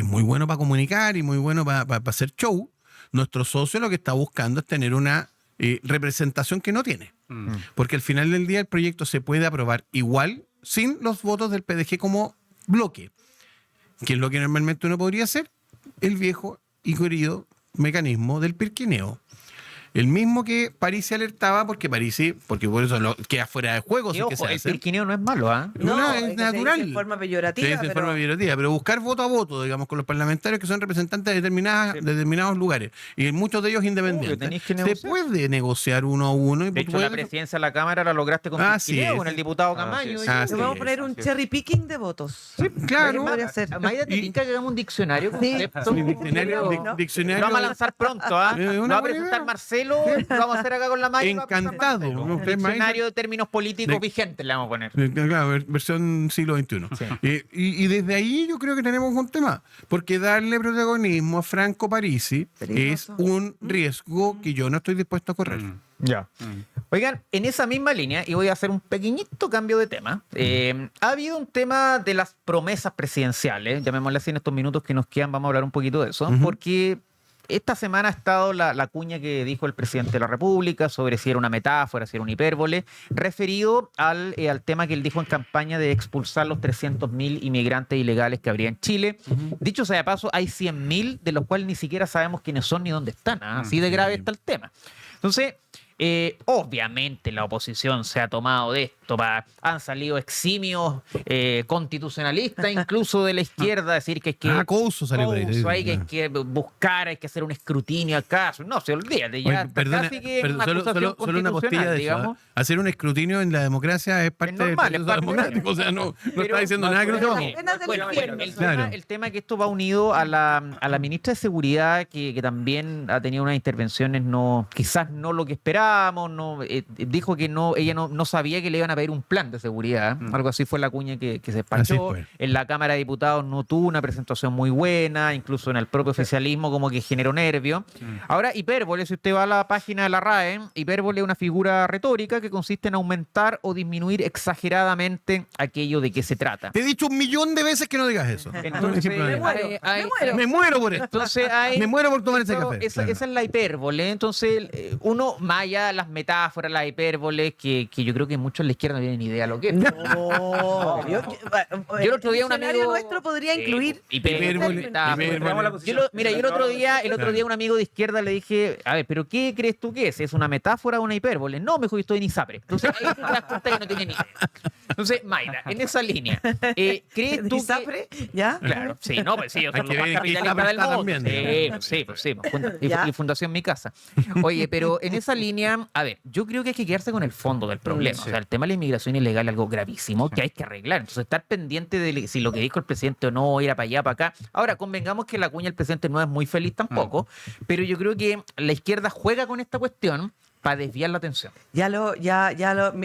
es muy bueno para comunicar y muy bueno para hacer show, nuestro socio lo que está buscando es tener una representación que no tiene. Porque al final del día el proyecto se puede aprobar igual sin los votos del PDG como bloque, que es lo que normalmente uno podría hacer, el viejo y querido mecanismo del pirquineo. El mismo que Parisi alertaba, porque por eso queda fuera de juego. Y ojo, el pirquineo no es malo, ¿ah? No, es natural. De forma peyorativa. Pero buscar voto a voto, digamos, con los parlamentarios que son representantes de determinados lugares, y muchos de ellos independientes. Se puede negociar uno a uno. De hecho, la presidencia de la Cámara la lograste con pirquineo, con el diputado Camaño. Vamos a poner un cherry picking de votos. Sí, claro. Mayda, te tinca que hagamos un diccionario. Diccionario. Lo vamos a lanzar pronto, ¿ah? Lo va a presentar Marcelo. Lo vamos a hacer acá con la Mayda. Encantado. Un diccionario de términos políticos vigentes le vamos a poner. Claro, versión siglo XXI. Sí. Y desde ahí yo creo que tenemos un tema. Porque darle protagonismo a Franco Parisi es un riesgo que yo no estoy dispuesto a correr. Ya. Oigan, en esa misma línea, y voy a hacer un pequeñito cambio de tema, ha habido un tema de las promesas presidenciales, llamémosle así en estos minutos que nos quedan, vamos a hablar un poquito de eso, porque esta semana ha estado la cuña que dijo el presidente de la República sobre si era una metáfora, si era una hipérbole, referido al tema que él dijo en campaña de expulsar los 300.000 inmigrantes ilegales que habría en Chile. Dicho sea de paso, hay 100.000 de los cuales ni siquiera sabemos quiénes son ni dónde están. Así de grave está el tema. Entonces, Obviamente la oposición se ha tomado de esto, han salido eximios constitucionalistas, incluso de la izquierda, decir que hay que... Couso salió por ahí. Hay que buscar, hay que hacer un escrutinio al caso. No, se olvídate, ya Oye, perdona, casi que pero una solo acusación una postilla de eso, digamos. Hacer un escrutinio en la democracia es parte del normal, es proceso parte democrático. O sea, no Pero- está diciendo nada que no se Bueno, va. Bueno, el tema es que esto va unido a la ministra de Seguridad, que también ha tenido unas intervenciones quizás no lo que esperábamos, dijo que ella no sabía que le iban a pedir un plan de seguridad, algo así fue la cuña que se Así despachó. fue. En la Cámara de Diputados no tuvo una presentación muy buena, incluso en el propio oficialismo como que generó nervio. Ahora, hipérbole, si usted va a la página de la RAE, hipérbole es una figura retórica que consiste en aumentar o disminuir exageradamente aquello de qué se trata. Te he dicho 1.000.000 de veces que no digas eso. Entonces, Me muero por esto. entonces Me muero por tomar ese café. esa Claro. es la hipérbole. Entonces, uno, más allá de las metáforas, las hipérboles, que yo creo que muchos en la izquierda no tienen ni idea lo que es. No. Yo el otro día un el diccionario amigo- nuestro podría incluir Hipérbole, metáfora. Mira, yo el otro día a un amigo de izquierda le dije, a ver, ¿pero qué crees tú que es? ¿Es una metáfora o una hipérbole? No, mejor yo estoy en ISAPRE. Entonces, ahí te das cuenta que no tiene ni idea. Entonces, Mayra, en esa línea, ¿crees tú que... ¿Isapre? ¿Ya? Claro, sí, no, pues sí, yo soy Hay que lo más ver en qué capitalista del etapa está mundo. también, Sí. ¿Ya? Y Fundación Mi Casa. Oye, pero en esa línea, a ver, yo creo que hay que quedarse con el fondo del problema. Sí. O sea, el tema de la inmigración ilegal es algo gravísimo que hay que arreglar. Entonces, estar pendiente de si lo que dijo el presidente o no, ir para allá, para acá. Ahora, convengamos que la cuña del presidente no es muy feliz tampoco, pero yo creo que la izquierda juega con esta cuestión para desviar la atención.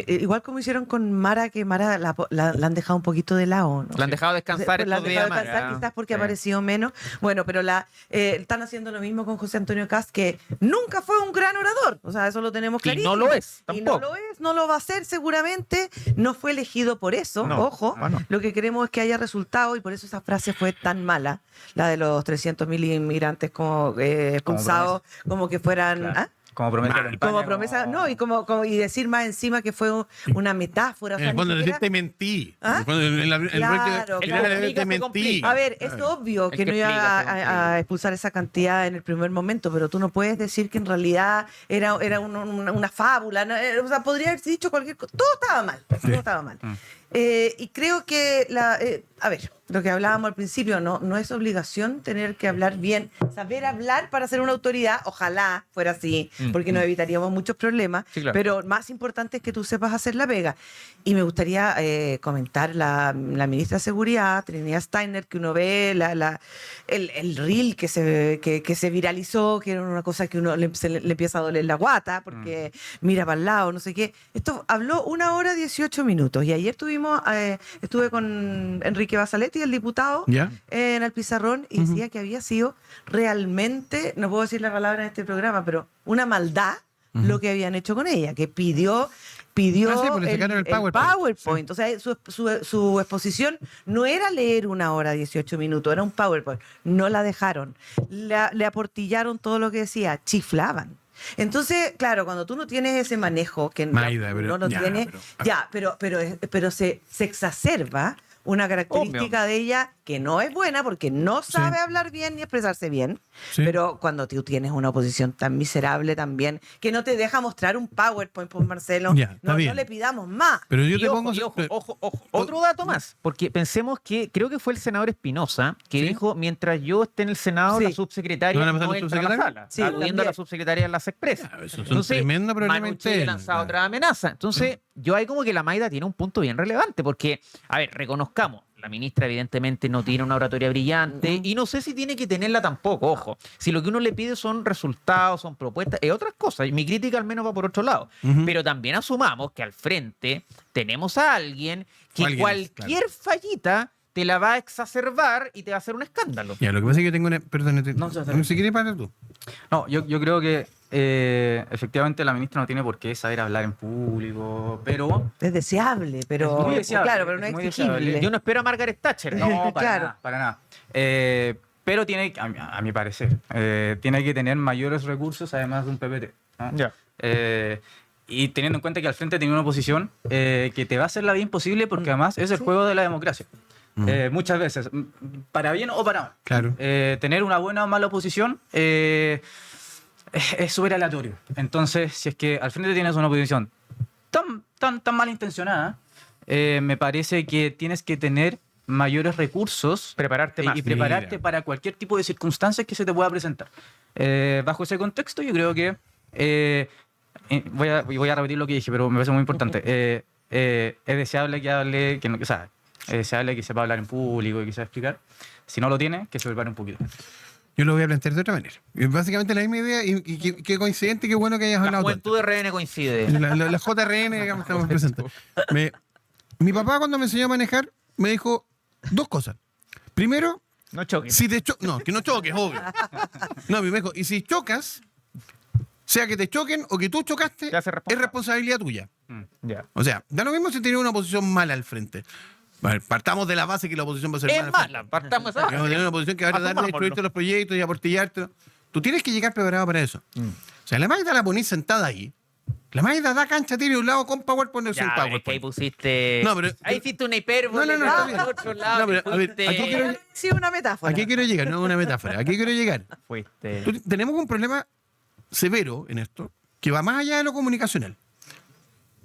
Igual como hicieron con Mara, que Mara la han dejado un poquito de lado, ¿no? La han dejado descansar La han estos dejado días, descansar, Mara. quizás porque ha Sí. aparecido menos. Bueno, pero están haciendo lo mismo con José Antonio Kast, que nunca fue un gran orador. O sea, eso lo tenemos Y clarísimo. no lo es, Y tampoco. no lo es, no lo va a ser seguramente. No fue elegido por eso, No, ojo. bueno. Lo que queremos es que haya resultado y por eso esa frase fue tan mala, la de los 300.000 inmigrantes como expulsados, como que fueran... Claro. ¿ah? Como promesa de campaña, Como promesa, no, y decir más encima que fue una metáfora. O En sea, el ni fondo siquiera- decirte mentí. ¿Ah? En el fondo, el Claro, proyecto claro. final te Se mentí. complica. A ver, es obvio El que que no iba explica, se complica. a expulsar esa cantidad en el primer momento, pero tú no puedes decir que en realidad era una fábula. ¿No? O sea, podría haberse dicho cualquier cosa. Todo estaba mal. Todo estaba mal. Y creo que, a ver, lo que hablábamos al principio, no es obligación tener que hablar bien, saber hablar para ser una autoridad, ojalá fuera así, porque nos evitaríamos muchos problemas, Sí, claro. pero más importante es que tú sepas hacer la pega. Y me gustaría comentar la ministra de Seguridad, Trinidad Steiner, que uno ve el reel que se viralizó, que era una cosa que uno le empieza a doler la guata, porque mira para el lado, no sé qué. Esto habló 1 hora 18 minutos, y ayer estuve con Enrique Basaletti, el diputado, ¿Ya? en el pizarrón, y decía que había sido realmente, no puedo decir la palabra en este programa, pero una maldad lo que habían hecho con ella, que pidió Ah, sí, pues le sacaron el PowerPoint. PowerPoint. O sea, su exposición no era leer 1 hora 18 minutos, era un PowerPoint. No la dejaron. Le aportillaron todo lo que decía, chiflaban. Entonces, claro, cuando tú no tienes ese manejo, que Maida, pero- no lo ya, tienes, pero se exacerba una característica de ella que no es buena porque no sabe hablar bien ni expresarse bien, Sí. pero cuando tú tienes una oposición tan miserable también, que no te deja mostrar un PowerPoint, pues Marcelo, Ya, está no bien. le pidamos más. Pero yo Y te ojo, pongo... y ojo, otro dato más, porque pensemos que creo que fue el senador Espinosa que ¿Sí? dijo, mientras yo esté en el Senado, Sí. la subsecretaria ¿No van a pasar no la entra a la subsecretaria? sala, Sí, aludiendo a también. la subsecretaria de las Expresas. Claro, eso es un tremendo problema Manu Chile interno, lanzaba claro. otra amenaza. Entonces, yo ahí como que la Maida tiene un punto bien relevante, porque, a ver, reconozcamos, la ministra evidentemente no tiene una oratoria brillante y no sé si tiene que tenerla tampoco, ojo. Si lo que uno le pide son resultados, son propuestas, es otras cosas. Mi crítica al menos va por otro lado. Pero también asumamos que al frente tenemos a alguien que Alguien, cualquier fallita te la va a exacerbar y te va a hacer un escándalo. Ya, lo que pasa es que tengo una... Perdón, No, ya está bien. si quieres para tú. No, yo creo que efectivamente la ministra no tiene por qué saber hablar en público, pero Es deseable, pero Es muy deseable, claro, pero no es es muy exigible. deseable. Yo no espero a Margaret Thatcher. no, para Claro. nada, para nada. Pero tiene, a mi parecer, tiene que tener mayores recursos además de un PPT. ¿no? Ya. Y teniendo en cuenta que al frente tiene una oposición que te va a hacer la vida imposible porque además es el juego de la democracia. Muchas veces, para bien o para mal. Claro. Tener una buena o mala oposición es súper aleatorio. Entonces, si es que al frente tienes una oposición tan malintencionada, me parece que tienes que tener mayores recursos, Prepararte más. y prepararte para cualquier tipo de circunstancias que se te pueda presentar. Bajo ese contexto, yo creo que voy a repetir lo que dije, pero me parece muy importante. Es deseable que hable, es deseable que sepa hablar en público y que sepa explicar. Si no lo tiene, que se prepare un poquito. Yo lo voy a plantear de otra manera. Es básicamente la misma idea y qué coincidente, qué bueno que hayas La hablado. juventud de RN coincide. La JRN, digamos, estamos presentes. Mi papá, cuando me enseñó a manejar, me dijo 2 cosas. Primero, No choques. si te no, que no choques, obvio. No, me dijo, y si chocas, sea que te choquen o que tú chocaste, Te hace es responsable. responsabilidad tuya. Ya. O sea, da lo mismo si tienes una oposición mala al frente. Vale, partamos de la base que la oposición va a ser Es mala. al frente. mala, partamos Vamos a tener una oposición que va a tratar de Asumámoslo. destruirte los proyectos y aportillarte. Tú tienes que llegar preparado para eso. O sea, la Magda la ponís sentada ahí. La Magda da cancha, tira de un lado con PowerPoint o sin Ya, pero es que ahí PowerPoint. pusiste. No, pero- ahí hiciste una hipérbole. No, está bien. al otro lado, No, pero, a ver, fuiste- aquí quiero- Sí, una metáfora. ¿A qué quiero llegar? No es una metáfora. ¿A qué quiero llegar? Fuiste. Tenemos un problema severo en esto que va más allá de lo comunicacional.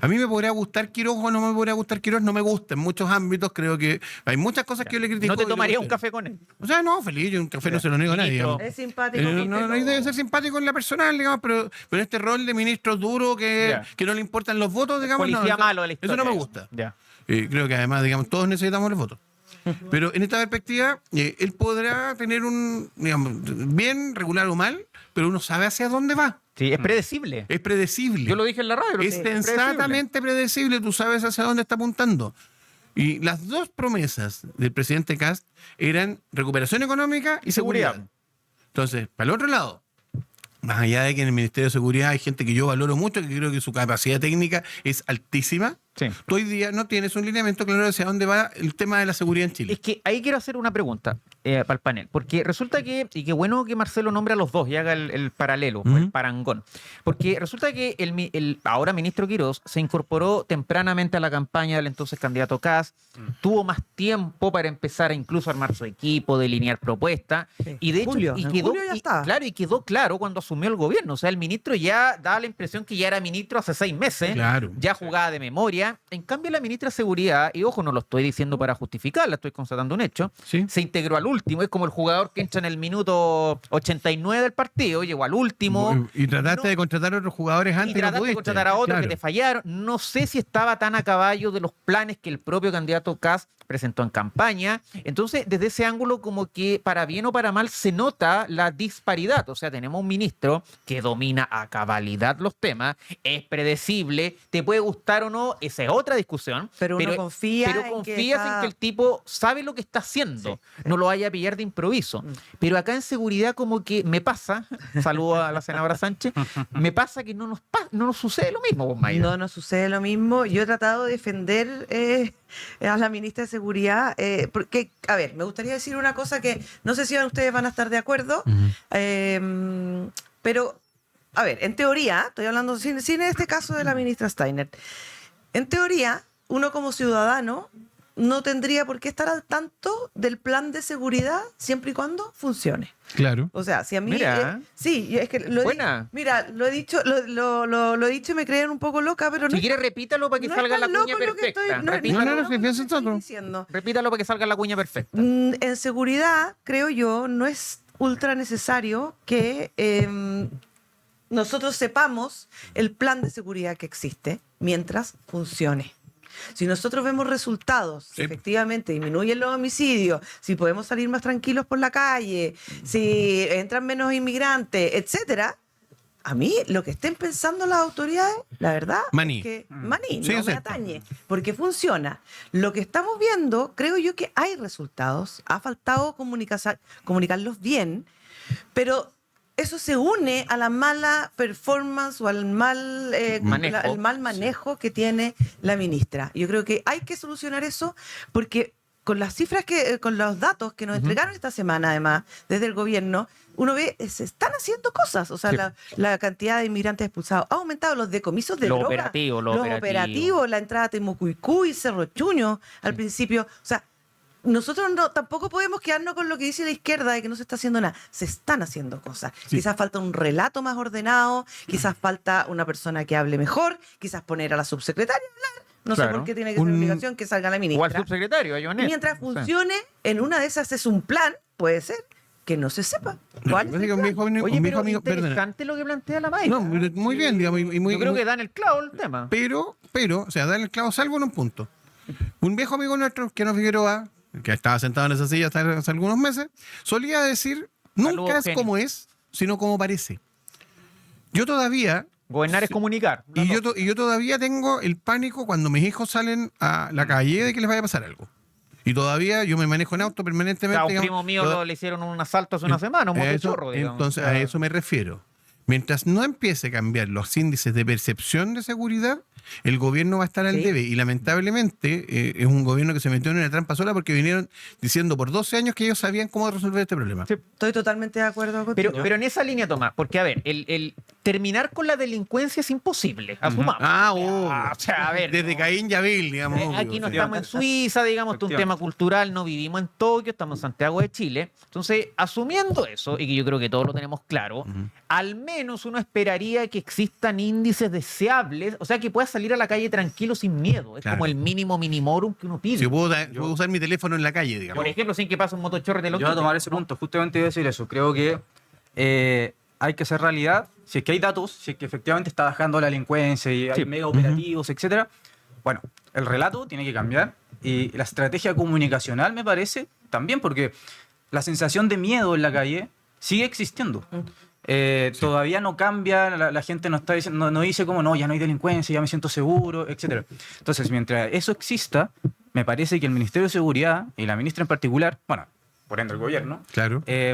A mí me podría gustar Quiroz o no me podría gustar Quiroz, no me gusta. En muchos ámbitos creo que hay muchas cosas que yo le critico. ¿No te y le tomaría un gusta. café con él? O sea, no, feliz, yo un café no se lo niego a nadie. Ministro. Digamos. Es simpático. No debe ser simpático en la personal, digamos, pero este rol de ministro duro Ya. que no le importan los votos, digamos, Policía no, malo de la historia. eso no me gusta. Ya. Creo que además, digamos, todos necesitamos los votos. Pero en esta perspectiva, él podrá tener un, digamos, bien, regular o mal, pero uno sabe hacia dónde va. Sí, es predecible. Es predecible. Yo lo dije en la radio. Es sensatamente predecible, tú sabes hacia dónde está apuntando. Y las 2 promesas del presidente Kast eran recuperación económica y seguridad. Seguridad. Entonces, para el otro lado, más allá de que en el Ministerio de Seguridad hay gente que yo valoro mucho, que creo que su capacidad técnica es altísima, Sí. tú hoy día no tienes un lineamiento claro hacia dónde va el tema de la seguridad en Chile. Es que ahí quiero hacer una pregunta para el panel, porque resulta que, y qué bueno que Marcelo nombre a los dos y haga el paralelo, o el parangón, porque resulta que el ahora ministro Quiroz se incorporó tempranamente a la campaña del entonces candidato Kast, tuvo más tiempo para empezar a incluso armar su equipo, delinear propuestas, Sí. y de hecho, Julio, y en quedó, julio ya estaba. claro, y quedó claro cuando asumió el gobierno, o sea, el ministro ya daba la impresión que ya era ministro hace 6 meses, Claro. ya jugaba de memoria. En cambio, la ministra de Seguridad, y ojo, no lo estoy diciendo para justificarla, estoy constatando un hecho, Sí. se integró al último. Es como el jugador que entra en el minuto 89 del partido, llegó al último. Y trataste No- de contratar a otros jugadores Y antes y no trataste de pudiste. contratar a otros Claro. que te fallaron. No sé si estaba tan a caballo de los planes que el propio candidato Kast presentó en campaña. Entonces, desde ese ángulo, como que para bien o para mal se nota la disparidad. O sea, tenemos un ministro que domina a cabalidad los temas, es predecible, te puede gustar o no, esa es otra discusión. Pero uno confía pero en que confías está- en que el tipo sabe lo que está haciendo, no lo vaya a pillar de improviso. Pero acá en seguridad como que me pasa, saludo a la senadora Sánchez, me pasa que no nos sucede lo mismo, vos, Mayra. No nos sucede lo mismo. Yo he tratado de defender a la ministra de Seguridad, porque, a ver, me gustaría decir una cosa que no sé si ustedes van a estar de acuerdo, pero, a ver, en teoría, estoy hablando sin este caso de la ministra Steiner, en teoría, uno como ciudadano no tendría por qué estar al tanto del plan de seguridad siempre y cuando funcione. Claro. O sea, si a mí... Mira. sí, es que lo Buena. mira, lo he dicho, lo he dicho y me creen un poco loca, pero no Si es- quiere, repítalo para que no salga es la tan cuña loco lo que perfecta. estoy- no, Repítalo, no, lo que piensa estoy tanto. diciendo. repítalo para que salga la cuña perfecta. En seguridad, creo yo, no es ultra necesario que nosotros sepamos el plan de seguridad que existe mientras funcione. Si nosotros vemos resultados, si Sí. efectivamente disminuyen los homicidios, si podemos salir más tranquilos por la calle, si entran menos inmigrantes, etcétera, a mí lo que estén pensando las autoridades, la verdad, Maní. es que maní, Sí, no es me cierto. atañe, porque funciona. Lo que estamos viendo, creo yo que hay resultados, ha faltado comunicarlos bien, pero eso se une a la mala performance o al mal, Manejo. el mal manejo que tiene la ministra. Yo creo que hay que solucionar eso porque con las cifras con los datos que nos entregaron esta semana, además, desde el gobierno, uno ve, se están haciendo cosas. O sea, Sí. la cantidad de inmigrantes expulsados ha aumentado, los decomisos de Lo droga, operativo, lo los operativo. operativos, la entrada a Temucuicú y Cerro Chuño al principio. O sea, nosotros tampoco podemos quedarnos con lo que dice la izquierda de que no se está haciendo nada. Se están haciendo cosas. Sí. Quizás falta un relato más ordenado, quizás falta una persona que hable mejor, quizás poner a la subsecretaria a hablar. No sé por qué tiene que ser obligación que salga la ministra. O al subsecretario, a Jonet. Y mientras funcione, en una de esas es un plan, puede ser, que no se sepa. ¿Cuál es el plan? Oye, pero interesante lo que plantea la Mayra. No, muy bien, digamos. Yo creo que dan el clavo el tema. Pero, o sea, dan el clavo salvo en un punto. Un viejo amigo nuestro, Keno Figueroa, que estaba sentado en esa silla hace algunos meses, solía decir, nunca es como es, sino como parece. Yo todavía... Gobernar es comunicar. Y yo todavía tengo el pánico cuando mis hijos salen a la calle de que les vaya a pasar algo. Y todavía yo me manejo en auto permanentemente. A un primo mío le hicieron un asalto hace una semana, un motochorro, digamos. Entonces, a eso me refiero. Mientras no empiece a cambiar los índices de percepción de seguridad, el gobierno va a estar al debe. Y lamentablemente es un gobierno que se metió en una trampa sola porque vinieron diciendo por 12 años que ellos sabían cómo resolver este problema. Sí. Estoy totalmente de acuerdo contigo. Pero en esa línea, Tomás, porque a ver, el terminar con la delincuencia es imposible, asumamos. O sea, a ver. Desde Caín y Abel, digamos. Aquí no estamos en Suiza, digamos, esto es un tema cultural, no vivimos en Tokio, estamos en Santiago de Chile. Entonces, asumiendo eso, y que yo creo que todos lo tenemos claro, al menos uno esperaría que existan índices deseables, o sea, que puedas salir a la calle tranquilo sin miedo. Es como el mínimo minimorum que uno pide. Si puedo usar mi teléfono en la calle, digamos. Por ejemplo, sin que pase un motochorro de los... Yo voy a tomar ese punto, justamente iba a decir eso. Creo que hay que hacer realidad, si es que hay datos, si es que efectivamente está bajando la delincuencia y hay mega operativos, etcétera. Bueno, el relato tiene que cambiar y la estrategia comunicacional me parece también, porque la sensación de miedo en la calle sigue existiendo. Todavía no cambia, la gente no está diciendo, no dice como, no, ya no hay delincuencia, ya me siento seguro, etcétera. Entonces, mientras eso exista, me parece que el Ministerio de Seguridad y la ministra en particular, bueno, por ende el gobierno,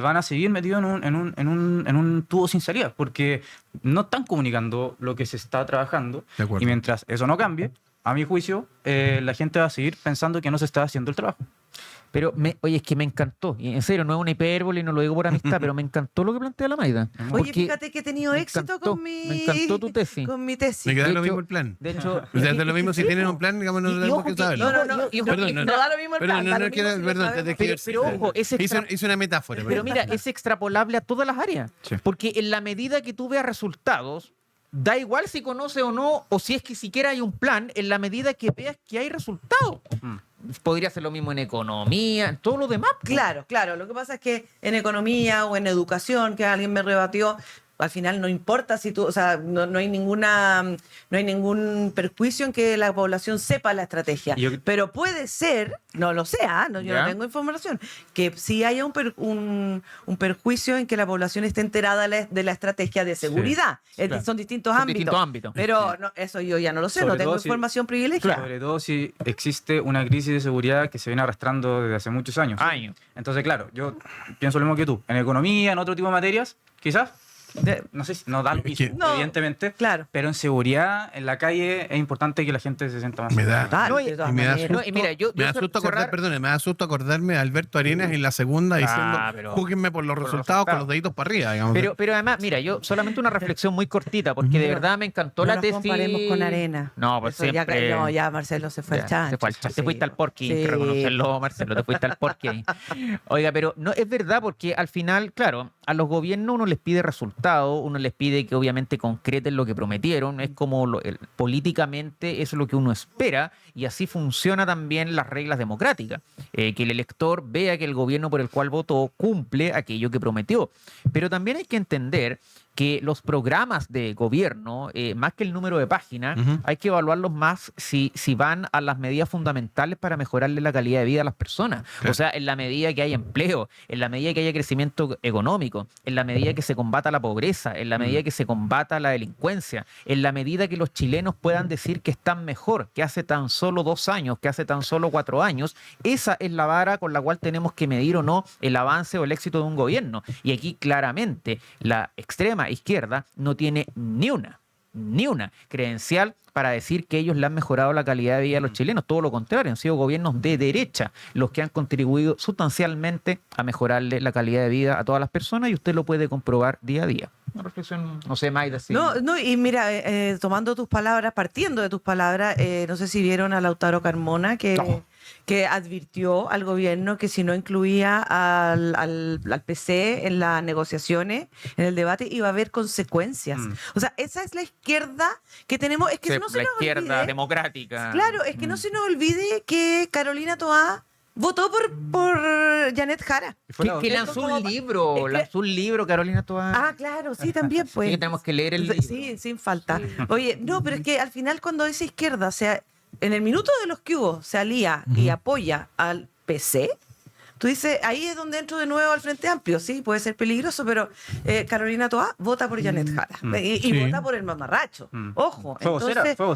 van a seguir metidos en un tubo sin salida, porque no están comunicando lo que se está trabajando. Y mientras eso no cambie, a mi juicio, la gente va a seguir pensando que no se está haciendo el trabajo. Pero, oye, es que me encantó. Y en serio, no es una hipérbole, no lo digo por amistad, pero me encantó lo que plantea la Mayra. Oye, fíjate que he tenido éxito con me encantó tu tesis. Con mi tesis. Me queda lo mismo el plan. De hecho, o sea, lo mismo si tienen un plan, digamos, no tenemos que saberlo. No da lo mismo el plan. Pero ojo, hice una metáfora. Pero mira, es extrapolable a todas las áreas. Sí. Porque en la medida que tú veas resultados, da igual si conoce o no, o si es que siquiera hay un plan, en la medida que veas que hay resultados. Podría ser lo mismo en economía, en todo lo demás. Claro. Lo que pasa es que en economía o en educación, que alguien me rebatió, al final no importa si tú, o sea, no hay ningún perjuicio en que la población sepa la estrategia. Pero puede ser, no lo sé, yo no tengo información, que sí haya un perjuicio en que la población esté enterada de la estrategia de seguridad. Son distintos ámbitos. Pero eso yo ya no lo sé, sobre no tengo información privilegiada. Sobre todo si existe una crisis de seguridad que se viene arrastrando desde hace muchos años. Entonces, claro, yo pienso lo mismo que tú. En economía, en otro tipo de materias, quizás. No sé si no da lo mismo, evidentemente, pero en seguridad, en la calle, es importante que la gente se sienta más. Me da susto acordarme de Alberto Arenas en la segunda diciendo, júguenme por los resultados con los deditos para arriba. Digamos. Pero además, mira, yo solamente una reflexión muy cortita, porque de verdad me encantó la tesis. No comparemos con Arena. No, pues siempre. Ya Marcelo se fue al chancho. Te fuiste al porqui, hay que reconocerlo, Marcelo, te fuiste al porqui. Oiga, pero no es verdad, porque al final, claro, a los gobiernos uno les pide resultados, uno les pide que obviamente concreten lo que prometieron, es como políticamente eso es lo que uno espera, y así funciona también las reglas democráticas, que el elector vea que el gobierno por el cual votó cumple aquello que prometió. Pero también hay que entender que los programas de gobierno, más que el número de páginas, hay que evaluarlos más si van a las medidas fundamentales para mejorarle la calidad de vida a las personas. Claro. O sea, en la medida que haya empleo, en la medida que haya crecimiento económico, en la medida que se combata la pobreza, en la medida que se combata la delincuencia, en la medida que los chilenos puedan decir que están mejor que hace tan solo 2 años, que hace tan solo 4 años, esa es la vara con la cual tenemos que medir o no el avance o el éxito de un gobierno. Y aquí claramente la extrema izquierda no tiene ni una credencial para decir que ellos le han mejorado la calidad de vida a los chilenos. Todo lo contrario, han sido gobiernos de derecha los que han contribuido sustancialmente a mejorarle la calidad de vida a todas las personas, y usted lo puede comprobar día a día. Una reflexión, no sé, Mayra. Sí. No, y mira, tomando tus palabras, partiendo de tus palabras, no sé si vieron a Lautaro Carmona, que que advirtió al gobierno que si no incluía al PC en las negociaciones, en el debate, iba a haber consecuencias. O sea, esa es la izquierda que tenemos. Es que no se la nos izquierda olvide, democrática. claro, es que no se nos olvide que Carolina Toá votó por Janet Jara. Que lanzó un libro, Carolina Toá. Ah, claro, sí, también pues. Sí, tenemos que leer el libro. Sí, sin falta. Oye, no, pero es que al final cuando dice izquierda, o sea, en el minuto de los que hubo, se alía y apoya al PC, tú dices, ahí es donde entro de nuevo al Frente Amplio. Sí, puede ser peligroso, pero Carolina Toá vota por Janet Jara y vota por el mamarracho. Ojo. Fue vocera fue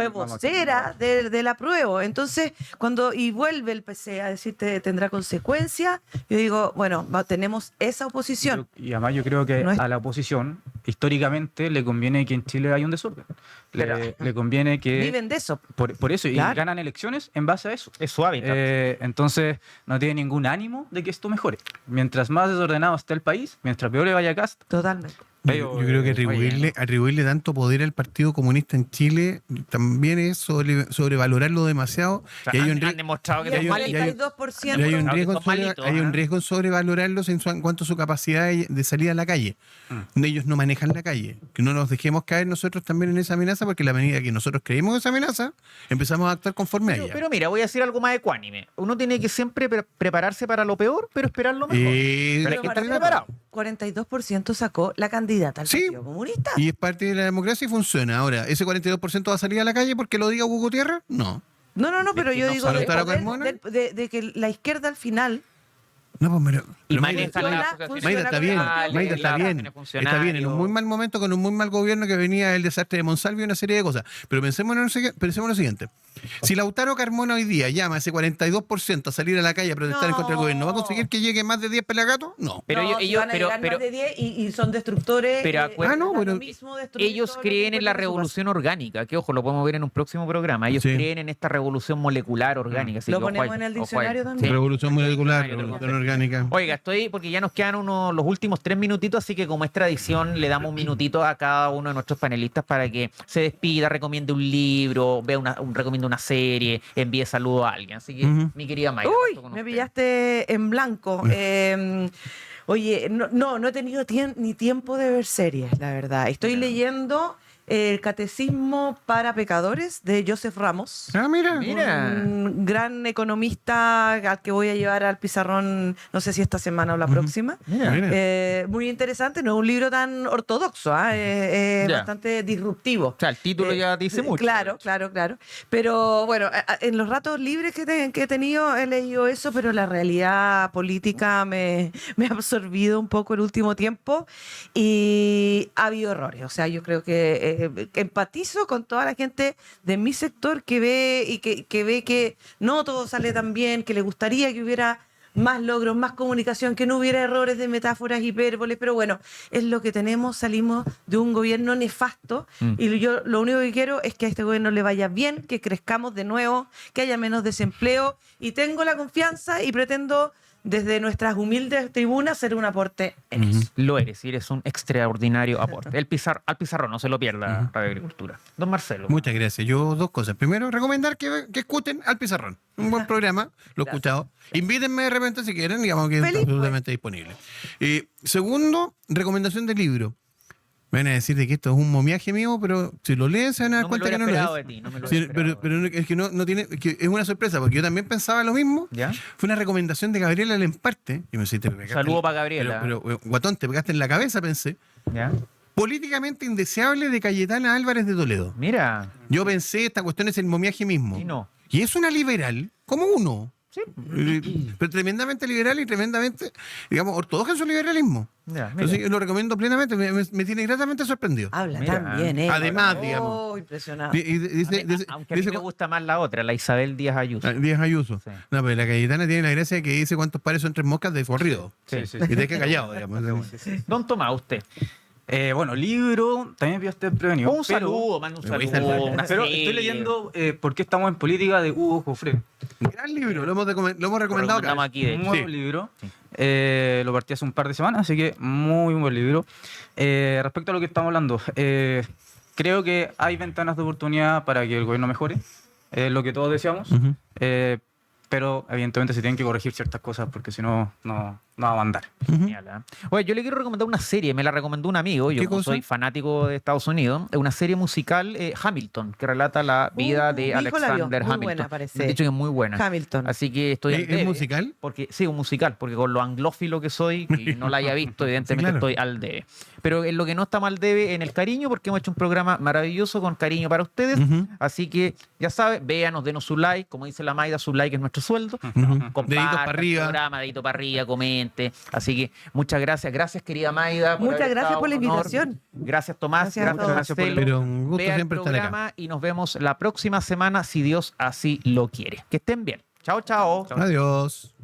vocera del apruebo. Entonces, y vuelve el PC a decirte tendrá consecuencias, yo digo, bueno, tenemos esa oposición. Y además yo creo que a la oposición, históricamente, le conviene que en Chile haya un desorden. Le conviene que... Viven de eso. Por eso, Claro. y ganan elecciones en base a eso. Es su hábitat. Entonces, no tiene ningún ánimo de que esto mejore. Mientras más desordenado esté el país, mientras peor le vaya a Kast. Totalmente. Yo creo que atribuirle tanto poder al Partido Comunista en Chile también es sobrevalorarlo demasiado. O sea, y hay un han demostrado que Y el son malitos. 42%. Y hay un riesgo, son malitos, hay un riesgo en sobrevalorarlos en cuanto a su capacidad de salir a la calle. Ellos no manejan la calle. Que no nos dejemos caer nosotros también en esa amenaza, porque a la medida que nosotros creemos esa amenaza, empezamos a actuar conforme a ella. Pero mira, voy a decir algo más ecuánime. Uno tiene que siempre prepararse para lo peor, pero esperar lo mejor. Pero hay que estar preparado. 42% sacó la candidata al Sí, Partido Comunista. y es parte de la democracia y funciona. Ahora, ¿ese 42% va a salir a la calle porque lo diga Hugo Gutiérrez? No. No, pero yo digo de que la izquierda al final No, pues mira, Y manejan Maida está bien, Maida está bien. Está bien, en un muy mal momento, con un muy mal gobierno que venía el desastre de Monsalvo y una serie de cosas. Pero pensemos en lo siguiente. Si Lautaro Carmona hoy día llama a ese 42% a salir a la calle a protestar en contra del gobierno, ¿va a conseguir que llegue más de 10 pelagatos? No. Pero ellos van a llegar más de 10 y son destructores. Pero destruir ellos todo lo creen que en la encuentran su revolución orgánica, que ojo, lo podemos ver en un próximo programa. Ellos creen en esta revolución molecular orgánica. Así Lo que, ojo ponemos ahí, en el ojo ahí. diccionario también. Revolución molecular, Diccionario, revolución orgánica. Oiga, porque ya nos quedan los últimos 3 minutitos, así que como es tradición, le damos un minutito a cada uno de nuestros panelistas para que se despida, recomiende un libro, recomiende una serie, envíe saludos a alguien. Así que, mi querida Mayra. Uy, me pillaste en blanco. Oye, no he tenido ni tiempo de ver series, la verdad. Estoy leyendo El Catecismo para Pecadores de Joseph Ramos. Ah, mira. Un gran economista al que voy a llevar al pizarrón, no sé si esta semana o la próxima. Mira. Muy interesante, no es un libro tan ortodoxo, bastante disruptivo. O sea, el título ya dice mucho. Claro. Pero bueno, en los ratos libres que he tenido he leído eso, pero la realidad política me ha absorbido un poco el último tiempo y ha habido errores. O sea, yo creo que empatizo con toda la gente de mi sector que ve y que ve que no todo sale tan bien, que le gustaría que hubiera más logros, más comunicación, que no hubiera errores de metáforas, hipérboles, pero bueno, es lo que tenemos, salimos de un gobierno nefasto y yo lo único que quiero es que a este gobierno le vaya bien, que crezcamos de nuevo, que haya menos desempleo y tengo la confianza y pretendo desde nuestras humildes tribunas ser un aporte en eso. Lo eres, y eres un extraordinario aporte. Al pizarrón, no se lo pierda, Radio Agricultura. Don Marcelo. Muchas gracias. Yo 2 cosas. Primero, recomendar que escuchen Al Pizarrón. Un buen programa, lo he escuchado. Invítenme de repente si quieren, digamos que está absolutamente disponible. Segundo, recomendación de libro. Me van a decir de que esto es un momiaje mío, pero si lo leen se van a dar cuenta que no lo es. Pero es que no tiene, es que es una sorpresa, porque yo también pensaba lo mismo. ¿Ya? Fue una recomendación de Gabriela Lemparte. Y me decís, saludo para Gabriela. Pero guatón, te pegaste en la cabeza, pensé. ¿Ya? Políticamente indeseable de Cayetana Álvarez de Toledo. Mira. Yo pensé, esta cuestión es el momiaje mismo. Y no. Y es una liberal, como uno. Sí. Pero tremendamente liberal y tremendamente, digamos, ortodoxa en su liberalismo. Ya, Entonces, yo lo recomiendo plenamente, me tiene gratamente sorprendido. Habla tan bien, Además, digamos. Impresionante. Aunque a mí me gusta más la otra, la Isabel Díaz Ayuso. Díaz Ayuso. Sí. No, pero la Cayetana tiene la gracia que dice cuántos pares son 3 moscas de corrido. Sí. Y te quedas callado, digamos. Don Tomás, usted. Bueno, libro, también voy a estar prevenido. Un saludo, manda un Pero saludo. Una Pero serie. estoy leyendo ¿Por qué estamos en política? De Hugo Jofré. Gran libro, lo hemos recomendado acá. Recomendamos aquí, de Un hecho. buen libro. Lo partí hace un par de semanas, así que muy buen libro. Respecto a lo que estamos hablando, creo que hay ventanas de oportunidad para que el gobierno mejore, lo que todos deseamos. pero evidentemente se tienen que corregir ciertas cosas porque si no, no va a andar. Genial, ¿eh? Oye, yo le quiero recomendar una serie, me la recomendó un amigo, yo como soy fanático de Estados Unidos, es una serie musical, Hamilton, que relata la vida de Alexander Hamilton. Buena, parece. Me han dicho que es muy buena. Hamilton. Así que estoy al debe. ¿Es musical? Porque, sí, un musical, porque con lo anglófilo que soy, y no la haya visto, evidentemente Sí, claro. estoy al debe. Pero en lo que no está mal debe en el cariño, porque hemos hecho un programa maravilloso con cariño para ustedes. Así que, ya saben, véanos, denos su like, como dice la Maida, su like es nuestro sueldo. Compartan Deditos para arriba. el programa, dedito para arriba, comente. Así que muchas gracias. Gracias, querida Maida. Muchas haber gracias estado, por la un honor. invitación. Gracias, Tomás. Gracias a todos. Gracias por la Marcelo. Pero un gusto Vea siempre el estar acá. programa y nos vemos la próxima semana, si Dios así lo quiere. Que estén bien. Chao, chao. Adiós.